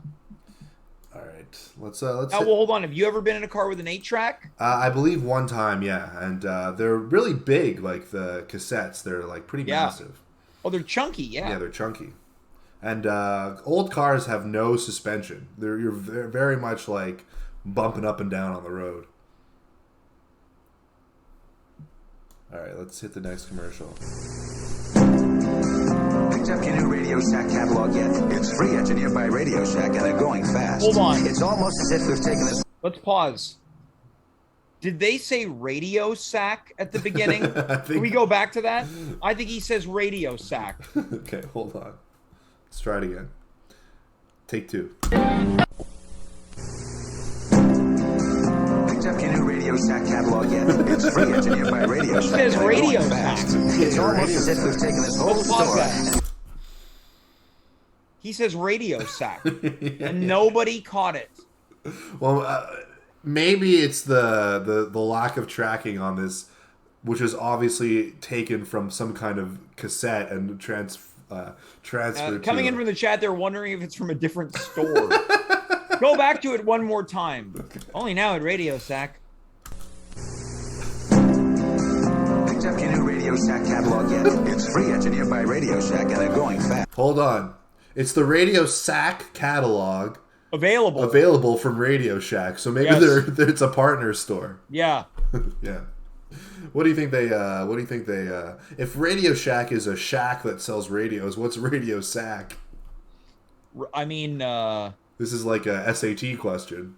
All right, let's. Well, hold on. Have you ever been in a car with an 8-track? I believe one time, yeah, and they're really big. Like the cassettes, they're like pretty massive. Oh, they're chunky. Yeah. Yeah, they're chunky. And old cars have no suspension. You're very much like bumping up and down on the road. All right, let's hit the next commercial. Picked up your new Radio Shack catalog yet? It's free, engineered by Radio Shack, and they're going fast. Hold on. It's almost as if we've taken this... Let's pause. Did they say Radio Sack at the beginning? Can we go back to that? I think he says Radio Sack. Okay, hold on. Let's try it again. Take 2. Picked up your new Radio Shack catalog yet? It's free, engineered by Radio Shack. It says Radio Shack. It's almost as if we've taken this whole store. He says Radio Sack, and nobody caught it. Well, maybe it's the lack of tracking on this, which is obviously taken from some kind of cassette and transferred. Coming in from the chat, they're wondering if it's from a different store. Go back to it one more time. Okay. Only now at Radio Shack. Picked up your new Radio Shack catalog yet? It's free, engineered by Radio Shack, and they're going fast. Hold on. It's the Radio Shack catalog. Available from Radio Shack. So maybe it's a partner store. Yeah. Yeah. What do you think they if Radio Shack is a shack that sells radios, what's Radio Sack? I mean, this is like a SAT question.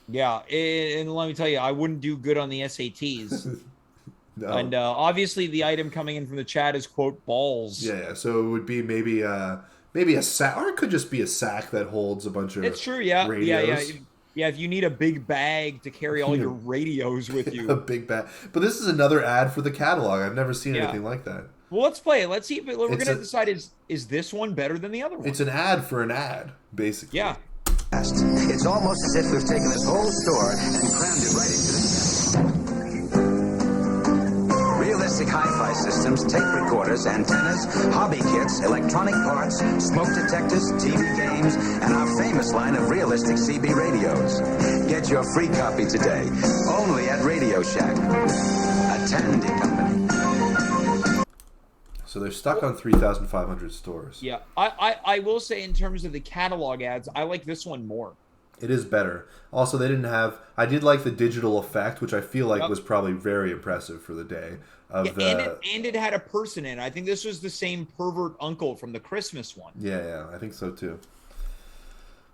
Yeah, and let me tell you, I wouldn't do good on the SATs. No. And obviously the item coming in from the chat is, quote, balls. Yeah, so it would be maybe a sack, or it could just be a sack that holds a bunch of It's true, yeah. radios. Yeah, if you need a big bag to carry all your radios with you. A big bag. But this is another ad for the catalog. I've never seen anything like that. Well, let's play it. Let's see if we're going to decide is this one better than the other one. It's an ad for an ad, basically. Yeah. It's almost as if we've taken this whole store and crammed it right into this. Realistic hi-fi systems, tape recorders, antennas, hobby kits, electronic parts, smoke detectors, TV games, and our famous line of realistic CB radios. Get your free copy today, only at Radio Shack, a Tandy company. So they're stuck on 3,500 stores. Yeah, I will say in terms of the catalog ads, I like this one more. It is better. Also, they didn't have... I did like the digital effect, which I feel like was probably very impressive for the day. And it had a person in it. I think this was the same pervert uncle from the Christmas one. Yeah, I think so too.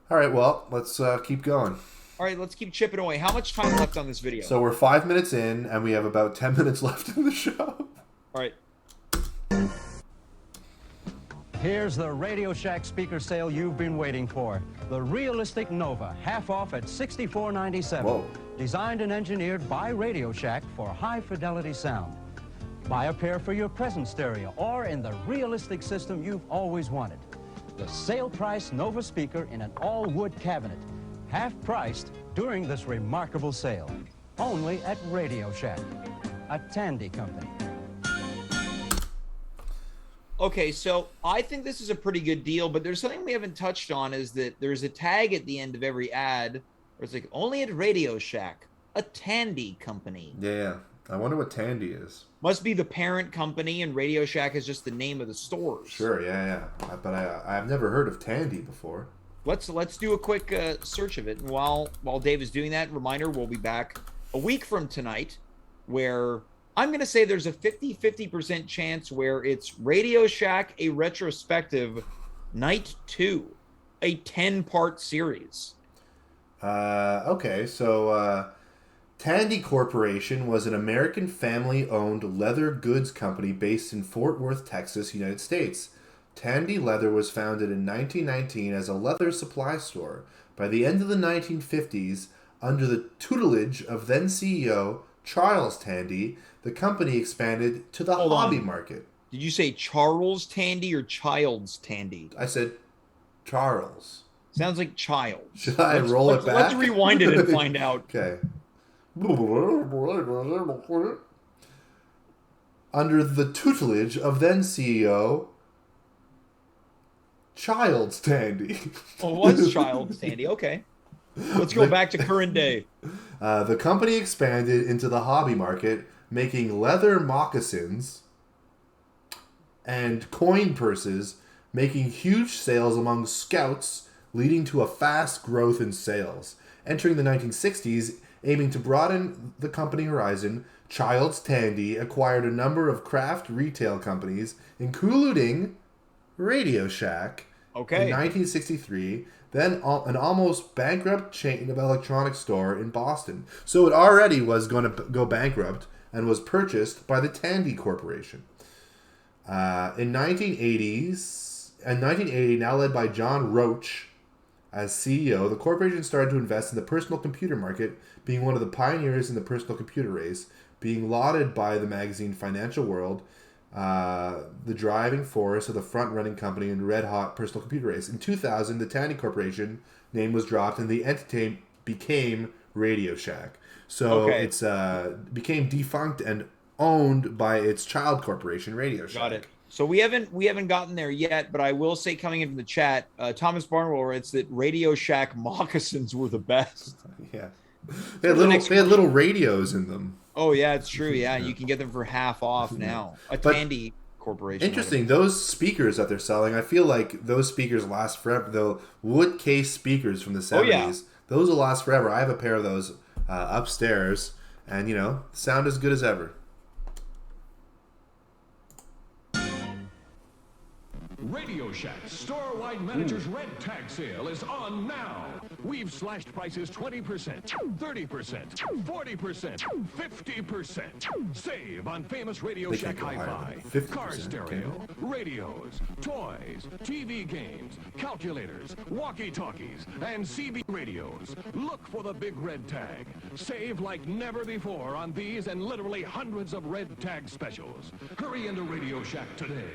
All right, well, let's keep going. All right, let's keep chipping away. How much time left on this video? So we're 5 minutes in, and we have about 10 minutes left in the show. All right. Here's the Radio Shack speaker sale you've been waiting for. The Realistic Nova, half off at $64.97. Whoa. Designed and engineered by Radio Shack for high-fidelity sound. Buy a pair for your present stereo or in the realistic system you've always wanted. The sale price Nova speaker in an all-wood cabinet. Half-priced during this remarkable sale. Only at Radio Shack, a Tandy company. Okay, so I think this is a pretty good deal, but there's something we haven't touched on is that there's a tag at the end of every ad, Where it's like, only at Radio Shack, a Tandy company. Yeah. I wonder what Tandy is. Must be the parent company, and Radio Shack is just the name of the stores. Sure, yeah. But I've never heard of Tandy before. Let's do a quick search of it. And while Dave is doing that, reminder, we'll be back a week from tonight, where I'm going to say there's a 50% chance where it's Radio Shack, a retrospective, night 2, a 10-part series. Okay, so Tandy Corporation was an American family-owned leather goods company based in Fort Worth, Texas, United States. Tandy Leather was founded in 1919 as a leather supply store. By the end of the 1950s, under the tutelage of then CEO Charles Tandy, the company expanded to the hobby market. Did you say Charles Tandy or Child's Tandy? I said Charles. Sounds like child. Should I roll it back? Let's rewind it and find out. Okay. Under the tutelage of then CEO Child's Tandy. Oh, it was Child's Tandy. Okay. Let's go back to current day. The company expanded into the hobby market, making leather moccasins and coin purses, making huge sales among scouts, leading to a fast growth in sales. Entering the 1960s, aiming to broaden the company horizon, Child's Tandy acquired a number of craft retail companies, including Radio Shack in 1963, then an almost bankrupt chain of electronics store in Boston. So it already was going to go bankrupt and was purchased by the Tandy Corporation. In 1980, now led by John Roach as CEO, the corporation started to invest in the personal computer market, being one of the pioneers in the personal computer race, being lauded by the magazine Financial World, the driving force of the front-running company in the red-hot personal computer race. In 2000, the Tandy Corporation name was dropped, and the entity became Radio Shack. So it's became defunct and owned by its child corporation, Radio Shack. Got it. So we haven't gotten there yet, but I will say, coming into the chat, Thomas Barnwell writes that Radio Shack moccasins were the best. Yeah, they had little radios in them. Oh yeah, it's true. Yeah, you can get them for half off now. Tandy Corporation. Interesting. Those speakers that they're selling, I feel like those speakers last forever. The wood case speakers from the 70s, those will last forever. I have a pair of those upstairs, and sound as good as ever. Radio Shack store-wide manager's red tag sale is on now. We've slashed prices 20%, 30%, 40%, 50%. Save on famous Radio Shack hi-fi, car stereo, radios, toys, TV games, calculators, walkie-talkies, and CB radios. Look for the big red tag. Save like never before on these and literally hundreds of red tag specials. Hurry into Radio Shack today.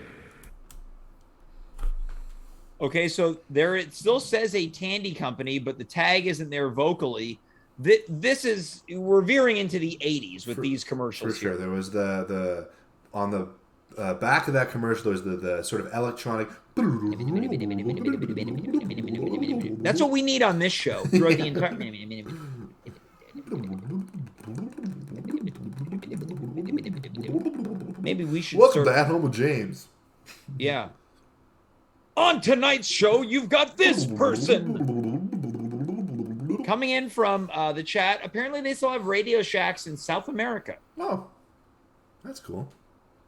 Okay, so there it still says a Tandy company, but the tag isn't there vocally. We're veering into the 80s with these commercials. For sure, there was the on the back of that commercial. There was the sort of electronic. That's what we need on this show throughout the entire. Maybe we should. Welcome to At Home with James. Yeah. On tonight's show, you've got this person coming in from the chat. Apparently, they still have Radio Shacks in South America. Oh, that's cool.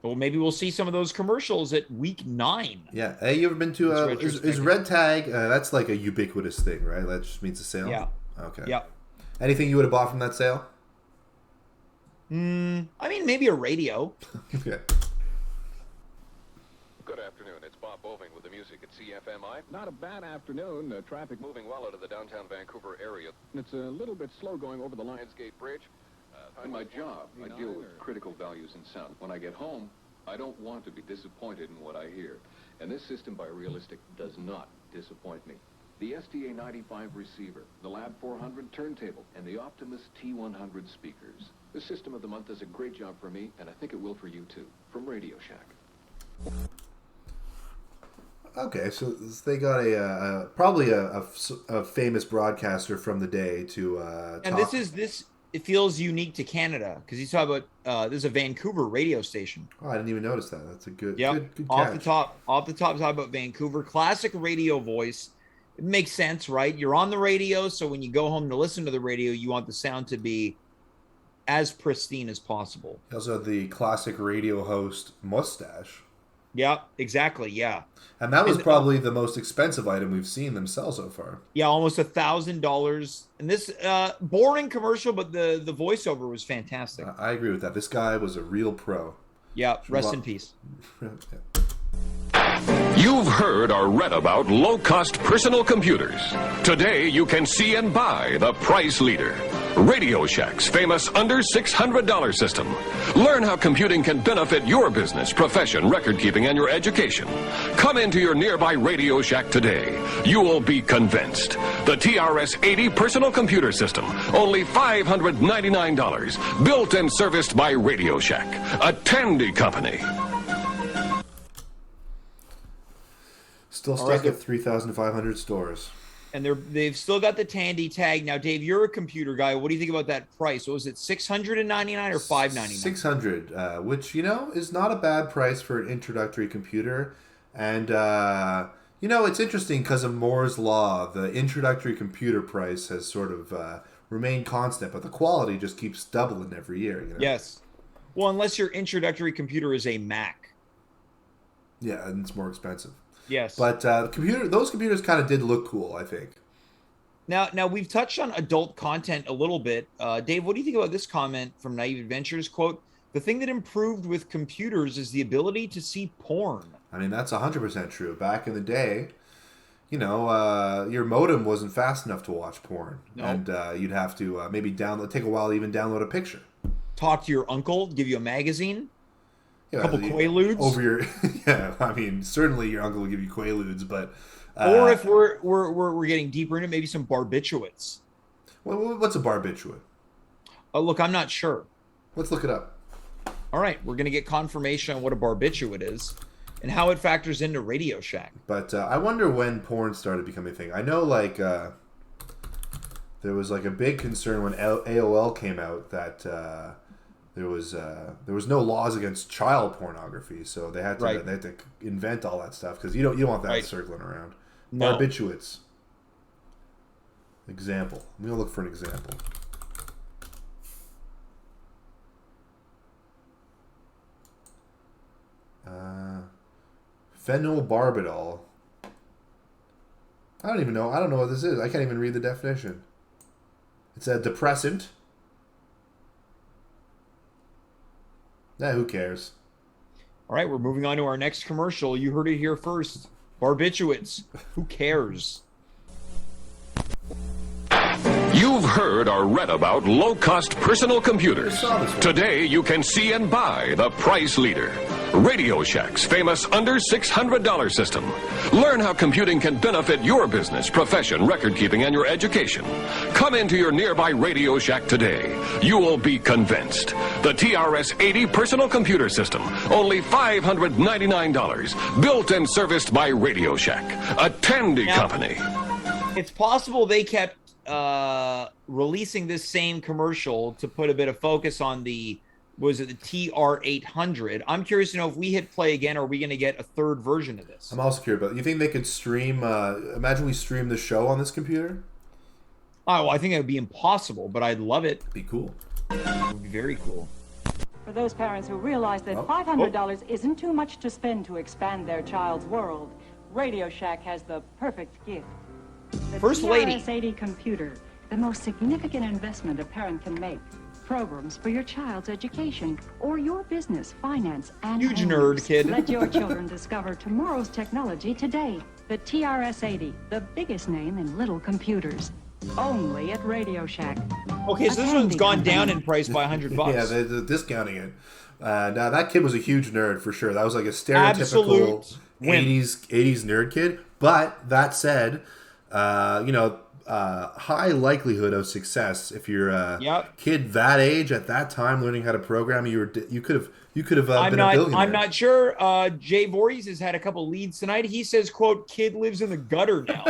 Well, maybe we'll see some of those commercials at week 9. Yeah. Hey, you ever been to is red tag? That's like a ubiquitous thing, right? That just means a sale. Yeah. Okay. Yep. Anything you would have bought from that sale? I mean, maybe a radio. Okay. Good afternoon. It's Bob Boving with the music at CFMI. Not a bad afternoon. Traffic moving well out of the downtown Vancouver area. It's a little bit slow going over the Lionsgate Bridge. In my job, I deal with critical values in sound. When I get home, I don't want to be disappointed in what I hear. And this system by Realistic does not disappoint me. The STA 95 receiver, the Lab 400 turntable, and the Optimus T100 speakers. The system of the month does a great job for me, and I think it will for you too. From Radio Shack. Okay, so they got probably a famous broadcaster from the day to And talk. this. It feels unique to Canada because he's talking about this is a Vancouver radio station. Oh, I didn't even notice that. That's a good Yep. catch. Off the top, talk about Vancouver. Classic radio voice. It makes sense, right? You're on the radio, so when you go home to listen to the radio, you want the sound to be as pristine as possible. Also, the classic radio host mustache. Yeah, exactly. Yeah. And that was probably the most expensive item we've seen them sell so far. Yeah, almost $1,000. And this boring commercial, but the voiceover was fantastic. I agree with that. This guy was a real pro. Yeah, rest in peace. You've heard or read about low-cost personal computers. Today, you can see and buy the price leader. Radio Shack's famous under $600 system. Learn how computing can benefit your business, profession, record-keeping, and your education. Come into your nearby Radio Shack today. You will be convinced. The TRS-80 personal computer system, only $599. Built and serviced by Radio Shack, a Tandy company. Still stuck at 3,500 stores. And they've still got the Tandy tag. Now, Dave, you're a computer guy. What do you think about that price? What was it, $699 or $599? $600, which, is not a bad price for an introductory computer. And, it's interesting because of Moore's Law. The introductory computer price has sort of remained constant, but the quality just keeps doubling every year. Yes. Well, unless your introductory computer is a Mac. Yeah, and it's more expensive. Yes. But those computers kind of did look cool, I think. Now we've touched on adult content a little bit. Dave, what do you think about this comment from Naive Adventures? Quote, "The thing that improved with computers is the ability to see porn." I mean, that's 100% true. Back in the day, your modem wasn't fast enough to watch porn. No. And you'd have to maybe take a while to even download a picture. Talk to your uncle, give you a magazine. Yeah, a couple Quaaludes over your. Yeah, I mean, certainly your uncle will give you Quaaludes, but. Or if we're getting deeper into maybe some barbiturates. What's a barbiturate? Look, I'm not sure. Let's look it up. All right, we're gonna get confirmation on what a barbiturate is and how it factors into Radio Shack. But I wonder when porn started becoming a thing. I know, there was a big concern when AOL came out that. There was no laws against child pornography, so they had to invent all that stuff because you don't want that circling around. No. Barbiturates. Example. I'm gonna look for an example. Phenylbarbitol. I don't even know. I don't know what this is. I can't even read the definition. It's a depressant. Yeah, who cares? All right, we're moving on to our next commercial. You heard it here first. Barbiturates. Who cares? You've heard or read about low-cost personal computers. Today, you can see and buy the price leader. Radio Shack's famous under $600 system. Learn how computing can benefit your business, profession, record-keeping, and your education. Come into your nearby Radio Shack today. You will be convinced. The TRS-80 personal computer system, only $599. Built and serviced by Radio Shack, a Tandy company. It's possible they kept releasing this same commercial to put a bit of focus on the TR-800. I'm curious to know if we hit play again, are we going to get a third version of this? I'm also curious, but you think they could stream, imagine we stream the show on this computer? Oh, well, I think it would be impossible, but I'd love it. Be cool. It would be very cool. For those parents who realize that $500 isn't too much to spend to expand their child's world, Radio Shack has the perfect gift. The First Lady. TRS-80 computer, the most significant investment a parent can make. Programs for your child's education or your business, finance, and huge homes. nerd, kid. Let your children discover tomorrow's technology today. The TRS-80, the biggest name in little computers. Only at Radio Shack. Okay, so this one's gone down in price by $100. Yeah, they're discounting it. Now that kid was a huge nerd for sure. That was like a stereotypical 80s nerd kid. But that said, high likelihood of success if you're a kid that age at that time learning how to program. You could have been a billionaire. I'm not sure. Jay Voorhees has had a couple leads tonight. He says, "quote Kid lives in the gutter now."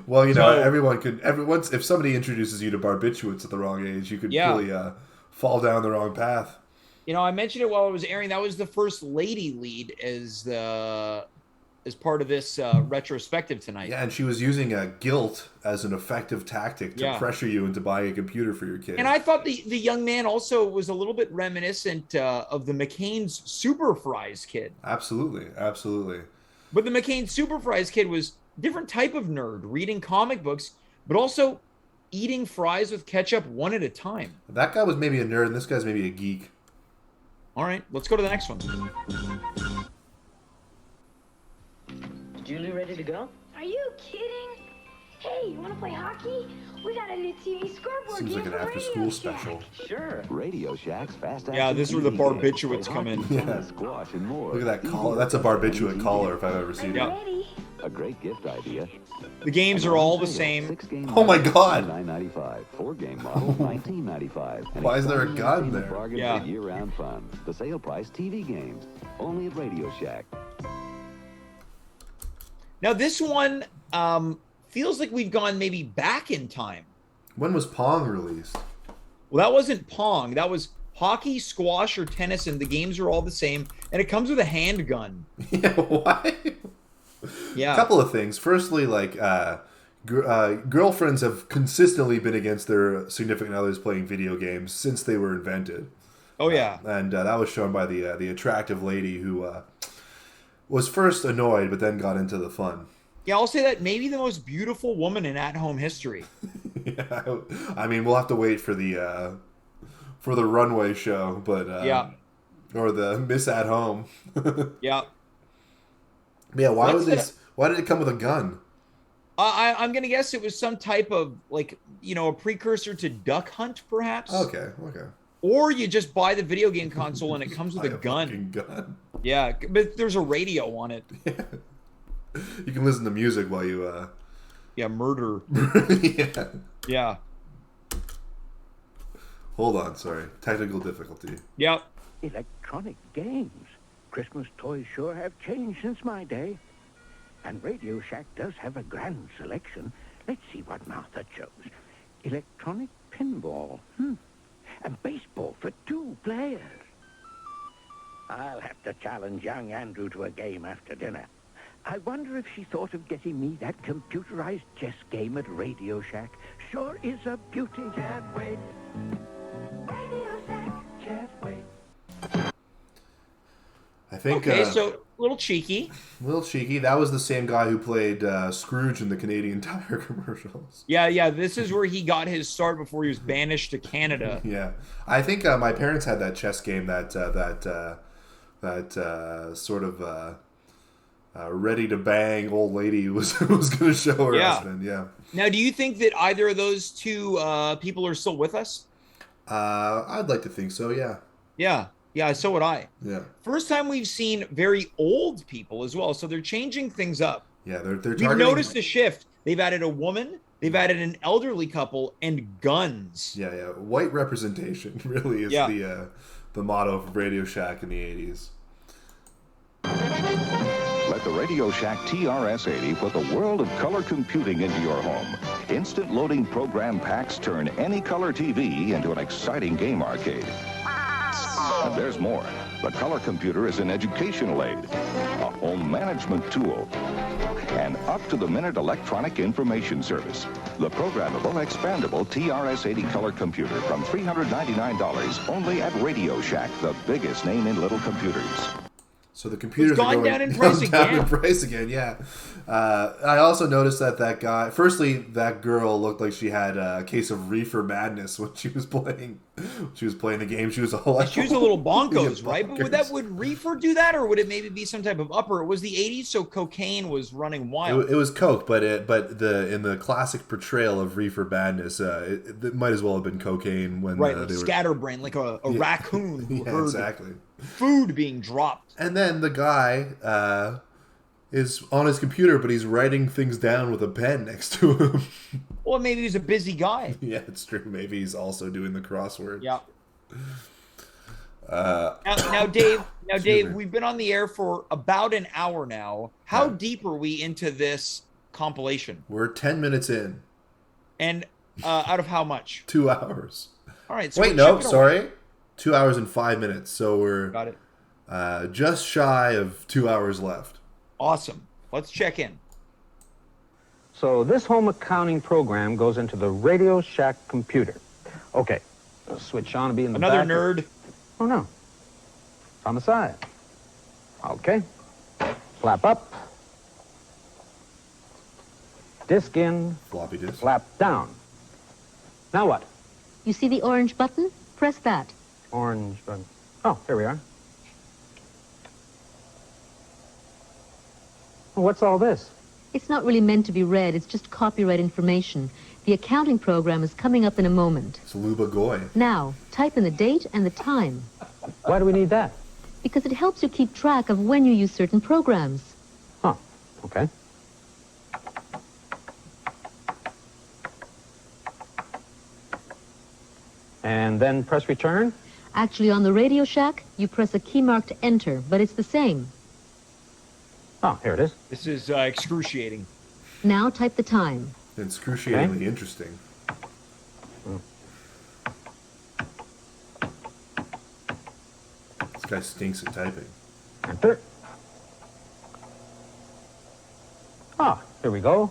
Well, you know, everyone could. If somebody introduces you to barbiturates at the wrong age, you could really fall down the wrong path. You know, I mentioned it while it was airing. That was the first lady lead as part of this retrospective tonight. Yeah, and she was using guilt as an effective tactic to pressure you into buying a computer for your kid. And I thought the young man also was a little bit reminiscent of the McCain's Super Fries kid. Absolutely, absolutely. But the McCain's Super Fries kid was a different type of nerd, reading comic books, but also eating fries with ketchup one at a time. That guy was maybe a nerd, and this guy's maybe a geek. All right, let's go to the next one. Julie ready to go? Are you kidding? Hey, you want to play hockey? We got a new TV scoreboard. Seems like an after-school special. Sure. Radio Shack's fast. Yeah, this is where the barbiturates come in. Yeah. Squash and more. Look at that collar. That's a barbiturate collar if I've ever seen it. A great gift idea. The games are all the same. Oh my God! $9.95. 4-game model, $19.95. Why is there a gun there? Yeah. Year-round fun. The sale price TV games. Only at Radio Shack. Now this one feels like we've gone maybe back in time. When was Pong released? Well, that wasn't Pong. That was hockey, squash, or tennis, and the games are all the same. And it comes with a handgun. Yeah, why? Yeah. A couple of things. Firstly, like girlfriends have consistently been against their significant others playing video games since they were invented. Oh yeah. And that was shown by the attractive lady who was first annoyed, but then got into the fun. Yeah, I'll say that maybe the most beautiful woman in at-home history. Yeah, I mean, we'll have to wait for the runway show, but or the Miss at Home. Yeah. Yeah, why did it come with a gun? I'm gonna guess it was some type of a precursor to Duck Hunt, perhaps. Okay. Or you just buy the video game console and it comes with a gun. Gun. Yeah, but there's a radio on it. You can listen to music while you murder. Yeah. Yeah. Hold on, sorry. Technical difficulty. Yep. Electronic games. Christmas toys sure have changed since my day. And Radio Shack does have a grand selection. Let's see what Martha chose. Electronic pinball. And baseball for 2 players. I'll have to challenge young Andrew to a game after dinner. I wonder if she thought of getting me that computerized chess game at Radio Shack. Sure is a beauty. Can't wait. Radio Shack. Can't wait. I think. Okay, so a little cheeky. That was the same guy who played Scrooge in the Canadian Tire commercials. Yeah. This is where he got his start before he was banished to Canada. Yeah, I think my parents had that chess game that sort of ready to bang old lady who was going to show her husband. Yeah. Now, do you think that either of those two people are still with us? I'd like to think so. Yeah. Yeah, so would I. Yeah. First time we've seen very old people as well, so they're changing things up. Yeah, they're targeting... We've noticed a shift. They've added a woman, they've added an elderly couple, and guns. Yeah. White representation really is the motto of Radio Shack in the 80s. Let the Radio Shack TRS-80 put the world of color computing into your home. Instant loading program packs turn any color TV into an exciting game arcade. And there's more. The color computer is an educational aid, a home management tool, an up-to-the-minute electronic information service. The programmable, expandable TRS-80 color computer from $399 only at Radio Shack, the biggest name in little computers. So the computers are going down in price again. Yeah. I also noticed that guy. Firstly, that girl looked like she had a case of reefer madness when she was playing. She was playing the game. She was all she was a little bonkos, right? But would reefer do that, or would it maybe be some type of upper? It was the 80s, so cocaine was running wild. It was coke, but in the classic portrayal of reefer madness, it might as well have been cocaine when they were scatterbrain, like a raccoon who heard exactly food being dropped. And then the guy, is on his computer, but he's writing things down with a pen next to him. Well, maybe he's a busy guy. Yeah, it's true. Maybe he's also doing the crossword. Yeah. Now, Dave, we've been on the air for about an hour now. How deep are we into this compilation? We're 10 minutes in. And out of how much? 2 hours. All right. So wait, no, sorry. 2 hours and 5 minutes. So we're got it. Just shy of 2 hours left. Awesome. Let's check in. So this home accounting program goes into the Radio Shack computer. Okay. Switch on and be in the Another back. nerd. Oh, no. It's on the side. Okay. Flap up. Disk in. Floppy disk. Flap down. Now what? You see the orange button? Press that. Orange button. Oh, here we are. Well, what's all this? It's not really meant to be read. It's just copyright information. The accounting program is coming up in a moment. It's Luba Goy. Now, type in the date and the time. Why do we need that? Because it helps you keep track of when you use certain programs. Oh, okay. And then press return? Actually, on the Radio Shack, you press a key marked enter, but it's the same. Oh, here it is. This is excruciating. Now type the time. Excruciatingly interesting. This guy stinks at typing. Enter. Ah, here we go.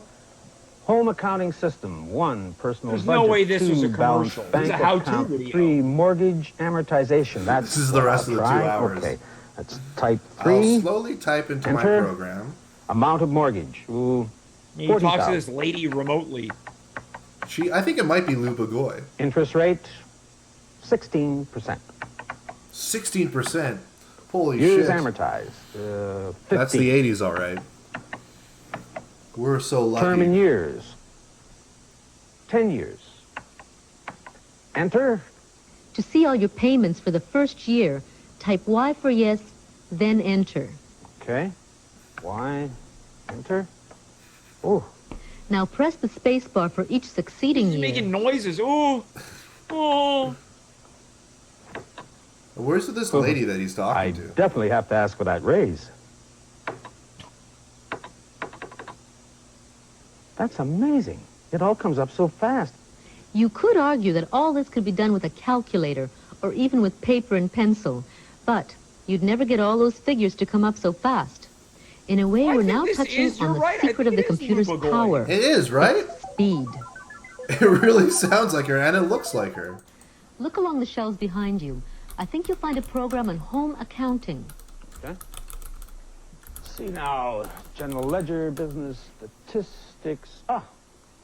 Home accounting system. 1, personal There's budget. no way this 2, was a balance commercial. bank It's a how-to account. video. 3, mortgage amortization. That's This is the rest of the 2 hours. Okay, let's type 3. I'll slowly type into my Enter. program. Amount of mortgage. Ooh, He talks to 40,000. this lady remotely. I think it might be Luba Goy. Interest rate, 16%. 16%. Holy Years shit. amortized. 50. That's the 80s, all right. We're so lucky. Term in years. 10 years. Enter. To see all your payments for the first year, type Y for yes, then enter. Okay. Y. Enter. Oh. Now press the space bar for each succeeding He's year. making noises. Ooh. Oh. Where's this lady that he's talking to? Definitely have to ask for that raise. That's amazing. It all comes up so fast. You could argue that all this could be done with a calculator or even with paper and pencil, but you'd never get all those figures to come up so fast. In a way, we're now touching on the secret of the computer's power. It is, right? Speed. It really sounds like her, and it looks like her. Look along the shelves behind you. I think you'll find a program on home accounting. Okay. Let's see now. General ledger, business statistics. Ah,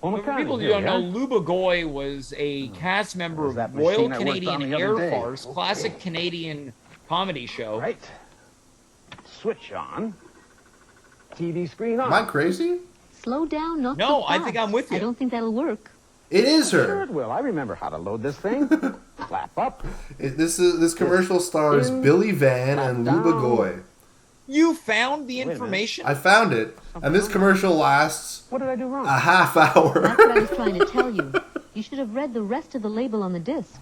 home For accounting. people who Here don't we know, are. Luba Goy was a cast member of that Royal machine I worked on Canadian the other Air day. Farce, classic Canadian comedy show. Right. Switch on. TV screen on. Am I crazy? Slow down, not No, so I fast. think I'm with you. I don't think that'll work. It is Sure her. it will. I remember how to load this thing. Flap up. This commercial stars In, Billy Van and down. Luba Goy. You found the minute. information? I found it, and this commercial lasts What did I do wrong? a half hour. That's what I was trying to tell you. You should have read the rest of the label on the disc.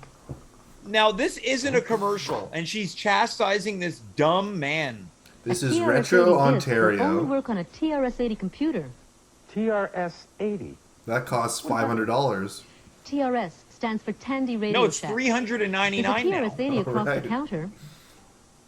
Now, this isn't a commercial, and she's chastising this dumb man. This A is TRS-80 Retro disc will only Ontario. work on a TRS-80 computer. TRS-80. That costs $500. TRS stands for Tandy Radio No, it's Shack. $399 There's a now. TRS-80 across Right. the counter.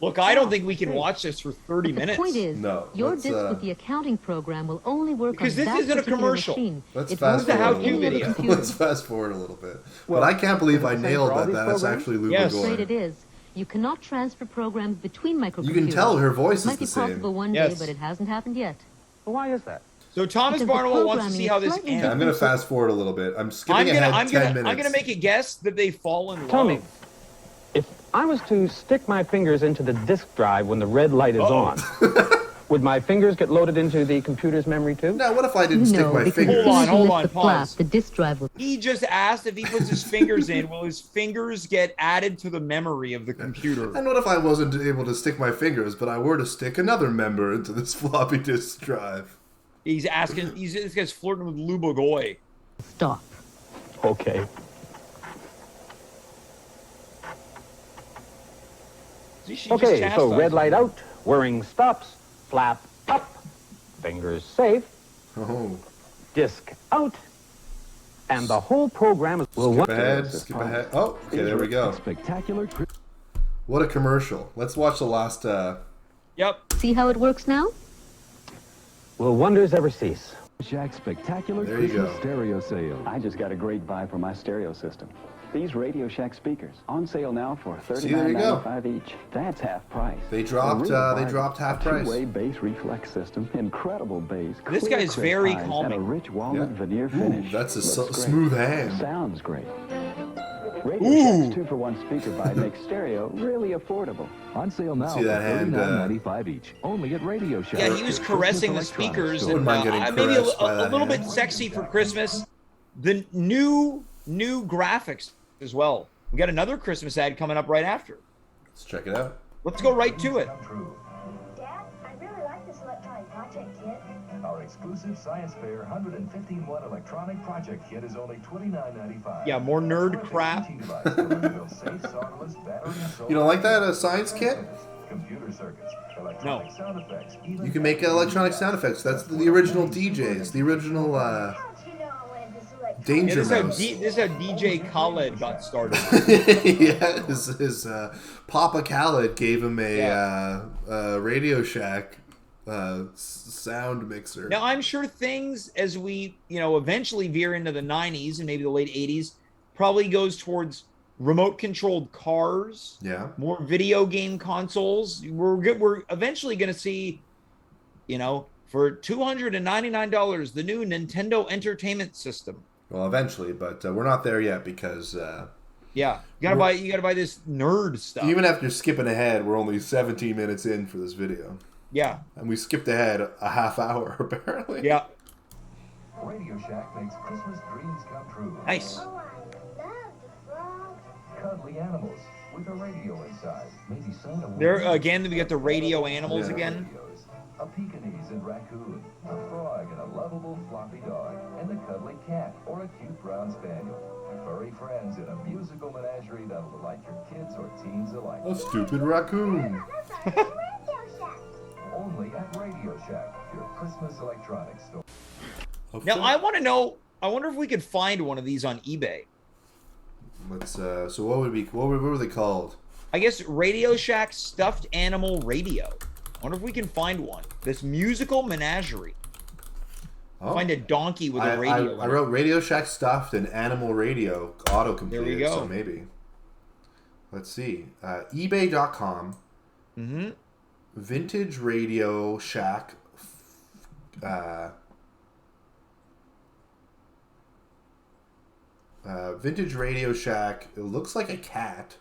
Look, I don't think we can watch this for 30 But minutes. the point is, No, your let's, disc with the accounting program will only work Because on this that isn't a particular commercial. machine. Let's It fast won't a work forward on a any little other bit. computer. Let's fast forward a little bit. Well, but I can't believe I is it the same nailed for all that. these That's programs? actually Luba Yes. Goy. Afraid it is. You cannot transfer programs between microcomputers. You can tell her voice is Might the be same. possible one Yes. day, but it hasn't happened yet. Well, why is that? So Thomas Because the Barnwell wants to programming see is how this slightly ends. Okay, I'm going to fast forward a little bit. I'm skipping I'm ahead gonna 10 minutes. I'm gonna make a guess that they fall in love. Tell me, if I was to stick my fingers into the disk drive when the red light is on, Would my fingers get loaded into the computer's memory too? Now, what if I didn't stick my fingers? Hold on, pause. The disk drive will... He just asked if he puts his fingers in, will his fingers get added to the memory of the computer? And what if I wasn't able to stick my fingers, but I were to stick another member into this floppy disk drive? He's asking, this guy's flirting with Lou Bogoy. Stop. Okay. Okay, so red light out, whirring stops, flap up, fingers safe, disc out, and the whole program will... Skip ahead. Oh, okay, there we go. Spectacular. What a commercial. Let's watch the last... Yep. See how it works now? Will wonders ever cease? Shack Spectacular There you Christmas go. stereo sale. I just got a great buy for my stereo system. These Radio Shack speakers on sale now for $39.95 each. That's half price. They dropped half price. Two-way bass reflex system, incredible bass. This clear, guy's crisp very highs, calming. And a rich walnut veneer finish. That's a Looks great. smooth hand. Sounds great. Radio Shack's 2-for-1 speaker buy makes stereo really affordable. On sale now See that for hand, $39.95 each. Only at Radio Shack. Yeah, he was caressing the speakers. Wouldn't mind getting Maybe caressed by a that little hand. bit sexy for Christmas. The new graphics as well. We got another Christmas ad coming up right after. Let's check it out. Let's go right to it. Dad, I really like this electronic project kit. Our exclusive Science Fair 115-watt electronic project kit is only $29.95. Yeah, more nerd crap. You don't like that science kit? Computer circuits, electronic sound effects. You can make electronic sound effects. That's the original DJs. The original Danger Mouse. This is how DJ Khaled got started. Yeah, his Papa Khaled gave him a Radio Shack sound mixer. Now, I'm sure things as we, eventually veer into the 90s and maybe the late 80s probably goes towards remote-controlled cars. Yeah. More video game consoles. We're eventually going to see, for $299, the new Nintendo Entertainment System. Well, eventually, but we're not there yet because... yeah, you gotta buy this nerd stuff. Even after skipping ahead, we're only 17 minutes in for this video. Yeah. And we skipped ahead a half hour, apparently. Yeah. Radio Shack makes Christmas dreams come true. Nice. Cuddly animals with a radio inside. Maybe Santa will... There again, we got the radio animals again. A Pekingese and raccoon, a frog and a lovable floppy dog, and a cuddly cat or a cute brown spaniel. Furry friends in a musical menagerie that'll delight your kids or teens alike. A stupid raccoon. Only at Radio Shack, your Christmas electronics store. Now, I wonder if we could find one of these on eBay. Let's, so what were they called? I guess Radio Shack Stuffed Animal Radio. I wonder if we can find one. This musical menagerie. Oh. Find a donkey with a radio. I wrote Radio Shack Stuffed and Animal Radio autocomplete. There we go. So maybe. Let's see. eBay.com. Mm-hmm. Vintage Radio Shack. Vintage Radio Shack. It looks like a cat.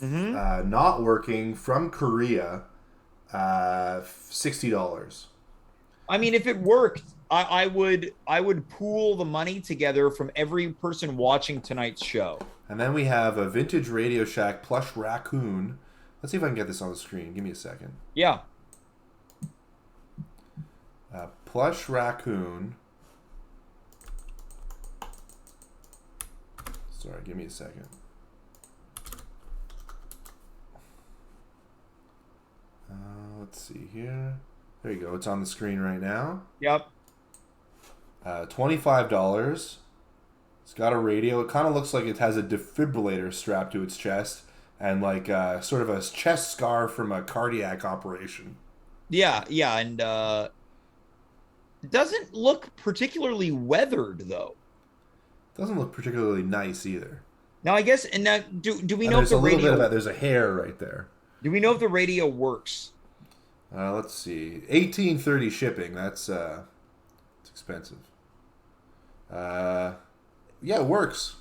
Mm-hmm. Not working, from Korea. $60. I mean, if it worked, I would pool the money together from every person watching tonight's show. And then we have a Vintage Radio Shack plush raccoon. Let's see if I can get this on the screen. Give me a second. Yeah. Plush raccoon. Sorry, give me a second. Let's see here. There you go. It's on the screen right now. Yep. $25. It's got a radio. It kind of looks like it has a defibrillator strapped to its chest and like sort of a chest scar from a cardiac operation. Yeah, and it doesn't look particularly weathered though. Doesn't look particularly nice either. Now I guess, and now do we know if there's the a little radio? bit of that. There's a hair right there. Do we know if the radio works? Let's see. $18.30 shipping. That's it's expensive. Yeah, it works.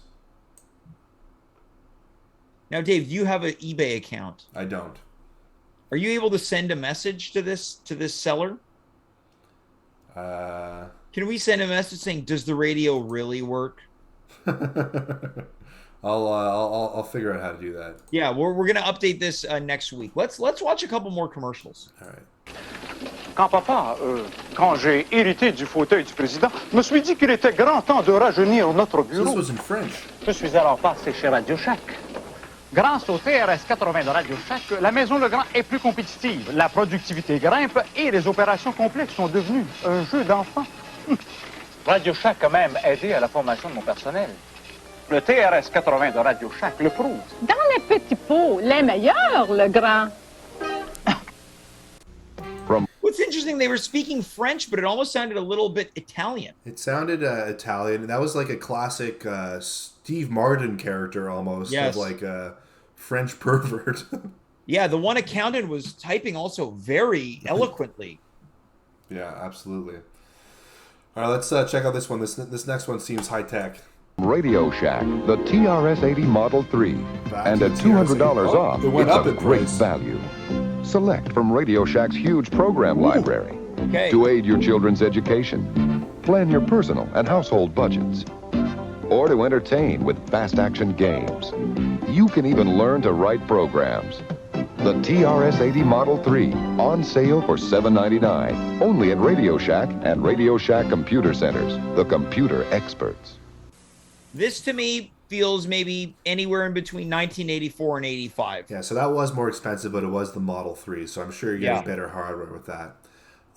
Now, Dave, do you have an eBay account? I don't. Are you able to send a message to this seller? Can we send a message saying, "Does the radio really work?" I'll figure out how to do that. Yeah, we're gonna update this next week. Let's watch a couple more commercials. All right. Quand j'ai hérité du fauteuil du président, je me suis dit qu'il était grand temps de rajeunir notre bureau. This was in French. Je suis alors passé chez Radio Shack. Grâce au TRS 80 de Radio Shack, la Maison Legrand est plus compétitive. La productivité grimpe et les opérations complexes sont devenues un jeu d'enfant. Radio Shack a même aidé à la formation de mon personnel. Le TRS 80 de Radio Shack le prouve. Dans les petits pots, les meilleurs, Legrand. What's interesting, they were speaking French, but it almost sounded a little bit Italian. It sounded Italian, and that was like a classic Steve Martin character almost, Yes. of like a French pervert. Yeah, the one accountant was typing also very eloquently. Yeah, absolutely. All right, let's check out this one. This next one seems high tech. Radio Shack, the TRS-80 Model 3. And at $200 off, it went it's up a in great price. value. Select from Radio Shack's huge program library Okay. to aid your children's education. Plan your personal and household budgets. Or to entertain with fast-action games. You can even learn to write programs. The TRS-80 Model 3, on sale for $7.99, only at Radio Shack and Radio Shack Computer Centers, the computer experts. This to me feels maybe anywhere in between 1984 and 85. Yeah, so that was more expensive, but it was the Model 3, so I'm sure you're getting Yeah. better hardware with that.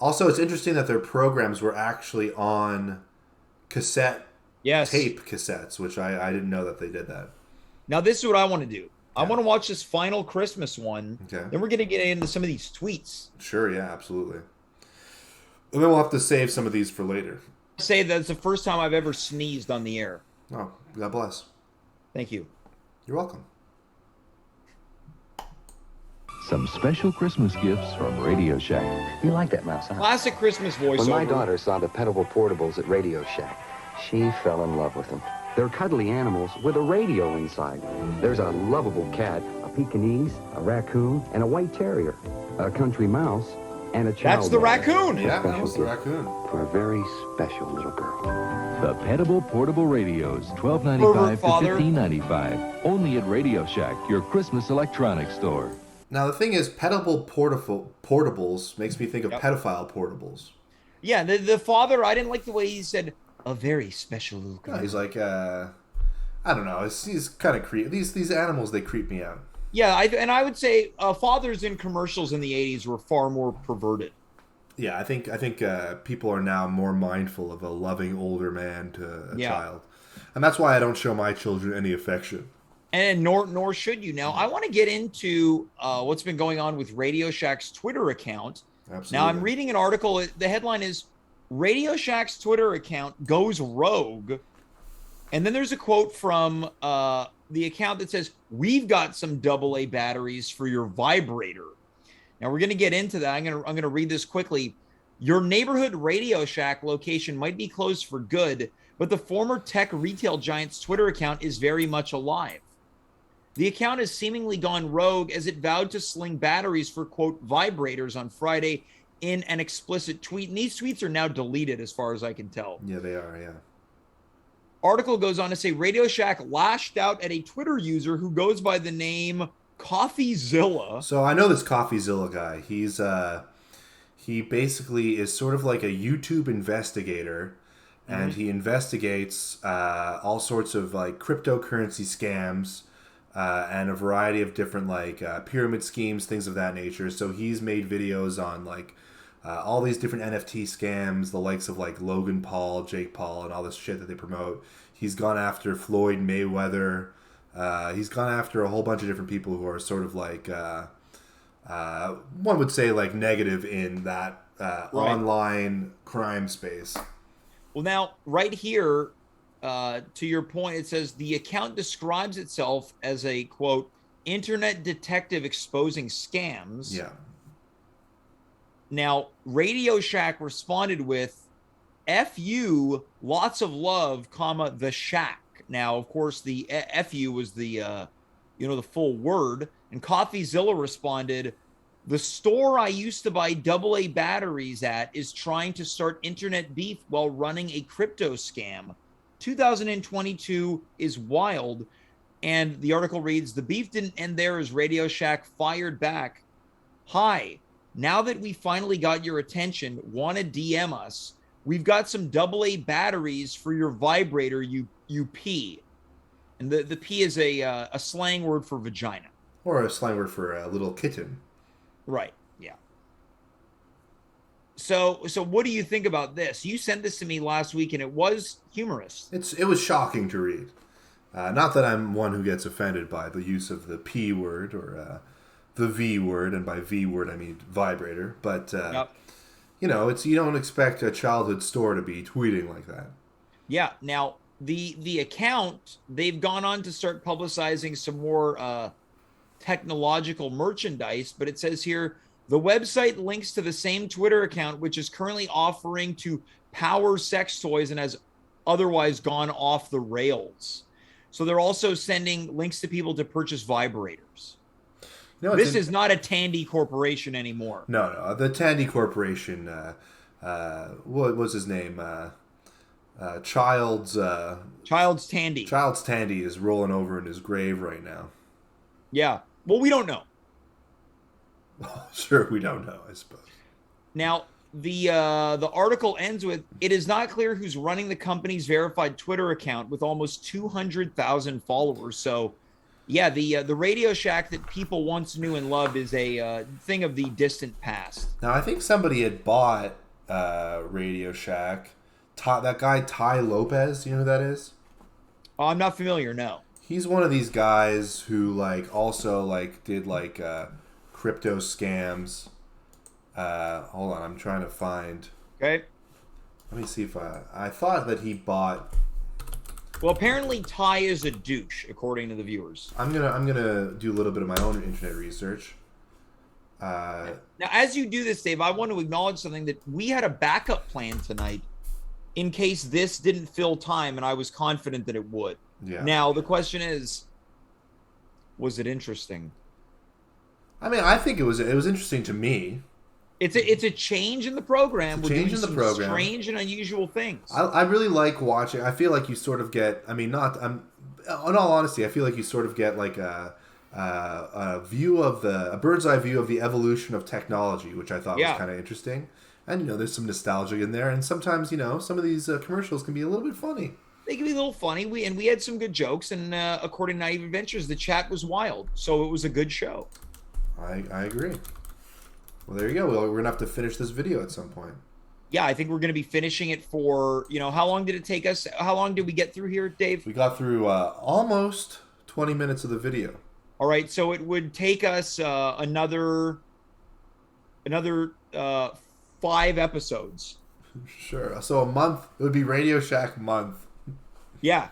Also, it's interesting that their programs were actually on cassette tape cassettes, which I didn't know that they did that. Now, this is what I want to do. I want to watch this final Christmas one. Okay. Then we're going to get into some of these tweets. Sure, yeah, absolutely. And then we'll have to save some of these for later. I say that's the first time I've ever sneezed on the air. Oh, God bless. Thank you. You're welcome. Some special Christmas gifts from Radio Shack. You like that mouse, huh? Classic Christmas voiceover. When my daughter saw the petable portables at Radio Shack, she fell in love with them. They're cuddly animals with a radio inside. There's a lovable cat, a Pekingese, a raccoon, and a white terrier, a country mouse, and a child. That's the raccoon. Yeah, that was the raccoon. For a very special little girl. The Petable Portable Radios, $12.95 to $15.95. Only at Radio Shack, your Christmas electronics store. Now, the thing is, petable portables makes me think of pedophile portables. Yeah, the father, I didn't like the way he said, a very special little girl. No, he's like, I don't know. He's kind of creepy. These animals, they creep me out. Yeah, I would say fathers in commercials in the 80s were far more perverted. Yeah, I think people are now more mindful of a loving older man to a child. And that's why I don't show my children any affection. And nor should you. Now, I want to get into what's been going on with Radio Shack's Twitter account. Absolutely. Now, I'm reading an article. The headline is, Radio Shack's Twitter account goes rogue. And then there's a quote from the account that says, we've got some AA batteries for your vibrator. Now, we're going to get into that. I'm going to read this quickly. Your neighborhood Radio Shack location might be closed for good, but the former tech retail giant's Twitter account is very much alive. The account has seemingly gone rogue as it vowed to sling batteries for, quote, vibrators on Friday in an explicit tweet. And these tweets are now deleted as far as I can tell. Yeah, they are, yeah. Article goes on to say Radio Shack lashed out at a Twitter user who goes by the name CoffeeZilla. So I know this CoffeeZilla guy. He basically is sort of like a YouTube investigator, and he investigates all sorts of like cryptocurrency scams and a variety of different like pyramid schemes, things of that nature. So he's made videos on like all these different NFT scams, the likes of like Logan Paul, Jake Paul, and all this shit that they promote. He's gone after Floyd Mayweather. He's gone after a whole bunch of different people who are sort of like, one would say like negative in that online crime space. Well, now, right here, to your point, it says the account describes itself as a, quote, internet detective exposing scams. Yeah. Now, Radio Shack responded with, F you, lots of love, comma, the shack. Now, of course, the F you was the, the full word. And CoffeeZilla responded, The store I used to buy AA batteries at is trying to start internet beef while running a crypto scam. 2022 is wild. And the article reads, the beef didn't end there as Radio Shack fired back. Hi, now that we finally got your attention, want to DM us? We've got some AA batteries for your vibrator, you pee. And the pee is a slang word for vagina. Or a slang word for a little kitten. Right, yeah. So what do you think about this? You sent this to me last week, and it was humorous. It was shocking to read. Not that I'm one who gets offended by the use of the P word or the V word, and by V word I mean vibrator. But you know, you don't expect a childhood store to be tweeting like that. Yeah. Now the account, they've gone on to start publicizing some more technological merchandise, but it says here the website links to the same Twitter account, which is currently offering to power sex toys and has otherwise gone off the rails. So they're also sending links to people to purchase vibrators. No, this is not a Tandy Corporation anymore. No. The Tandy Corporation, what was his name? Child's Tandy. Child's Tandy is rolling over in his grave right now. Yeah. Well, we don't know. Sure, we don't know, I suppose. Now, the article ends with, it is not clear who's running the company's verified Twitter account with almost 200,000 followers. So, yeah, the Radio Shack that people once knew and loved is a thing of the distant past. Now, I think somebody had bought Radio Shack. That guy, Ty Lopez, you know who that is? Oh, I'm not familiar, no. He's one of these guys who also did crypto scams. Hold on, I'm trying to find. Okay. Let me see if I thought that he bought. Well, apparently Ty is a douche, according to the viewers. I'm gonna do a little bit of my own internet research. Now, as you do this, Dave, I want to acknowledge something, that we had a backup plan tonight in case this didn't fill time, and I was confident that it would. Yeah. Now, the question is, was it interesting? I mean, I think it was interesting to me. It's a change in the program. We're doing some strange and unusual things. I really like watching. I feel like you sort of get. I mean, in all honesty, I feel like you sort of get a view of a bird's eye view of the evolution of technology, which I thought was kind of interesting. And there's some nostalgia in there, and sometimes some of these commercials can be a little bit funny. They can be a little funny. We had some good jokes, and according to Naive Adventures, the chat was wild, so it was a good show. I agree. Well, there you go. We're going to have to finish this video at some point. Yeah, I think we're going to be finishing it for, how long did it take us? How long did we get through here, Dave? We got through almost 20 minutes of the video. All right, so it would take us another 5 episodes. Sure. So a month. It would be Radio Shack month. Yeah.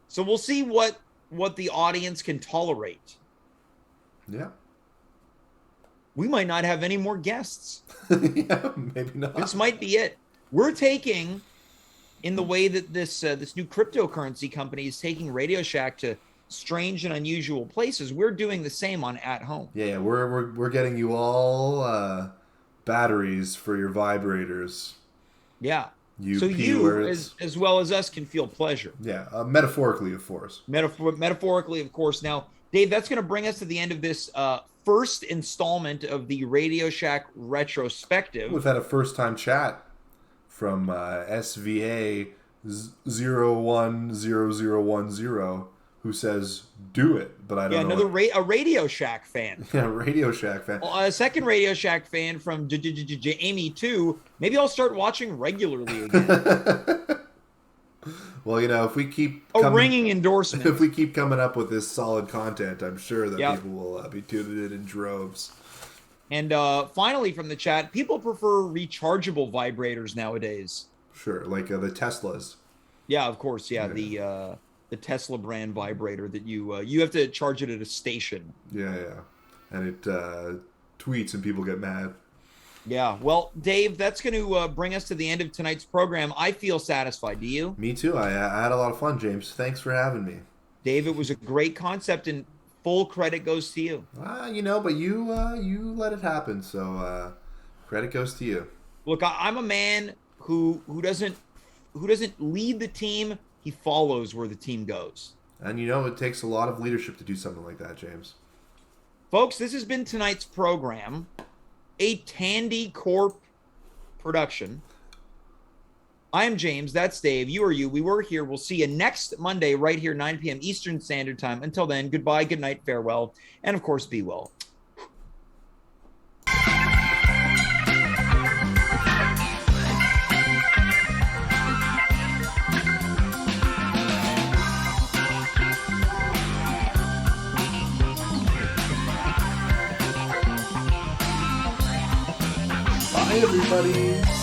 So we'll see what the audience can tolerate. Yeah. We might not have any more guests. Yeah, maybe not. This might be it. We're taking, in the way that this new cryptocurrency company is taking Radio Shack to strange and unusual places, we're doing the same on At Home. Yeah, we're getting you all batteries for your vibrators. Yeah. So you, as well as us, can feel pleasure. Yeah, metaphorically, of course. Metaphorically, of course. Now, Dave, that's going to bring us to the end of this first installment of the Radio Shack Retrospective. We've had a first-time chat from SVA 010010 who says, do it, but I don't know. Yeah, a Radio Shack fan. Yeah, Radio Shack fan. A second Radio Shack fan from Amy 2. Maybe I'll start watching regularly again. Well, if we keep ringing endorsement. If we keep coming up with this solid content, I'm sure that people will be tuning in droves. And finally, from the chat, people prefer rechargeable vibrators nowadays. Sure, like the Teslas. Yeah, of course. Yeah, the Tesla brand vibrator that you have to charge it at a station. Yeah, and it tweets and people get mad. Yeah, well, Dave, that's going to bring us to the end of tonight's program. I feel satisfied. Do you? Me too. I had a lot of fun, James. Thanks for having me. Dave, it was a great concept, and full credit goes to you. But you let it happen, so credit goes to you. Look, I'm a man who doesn't lead the team. He follows where the team goes. And it takes a lot of leadership to do something like that, James. Folks, this has been tonight's program, a Tandy Corp production. I am James. That's Dave. You are you. We were here. We'll see you next Monday right here, 9 p.m. Eastern Standard Time. Until then, goodbye, good night, farewell, and of course, be well. Bye, everybody.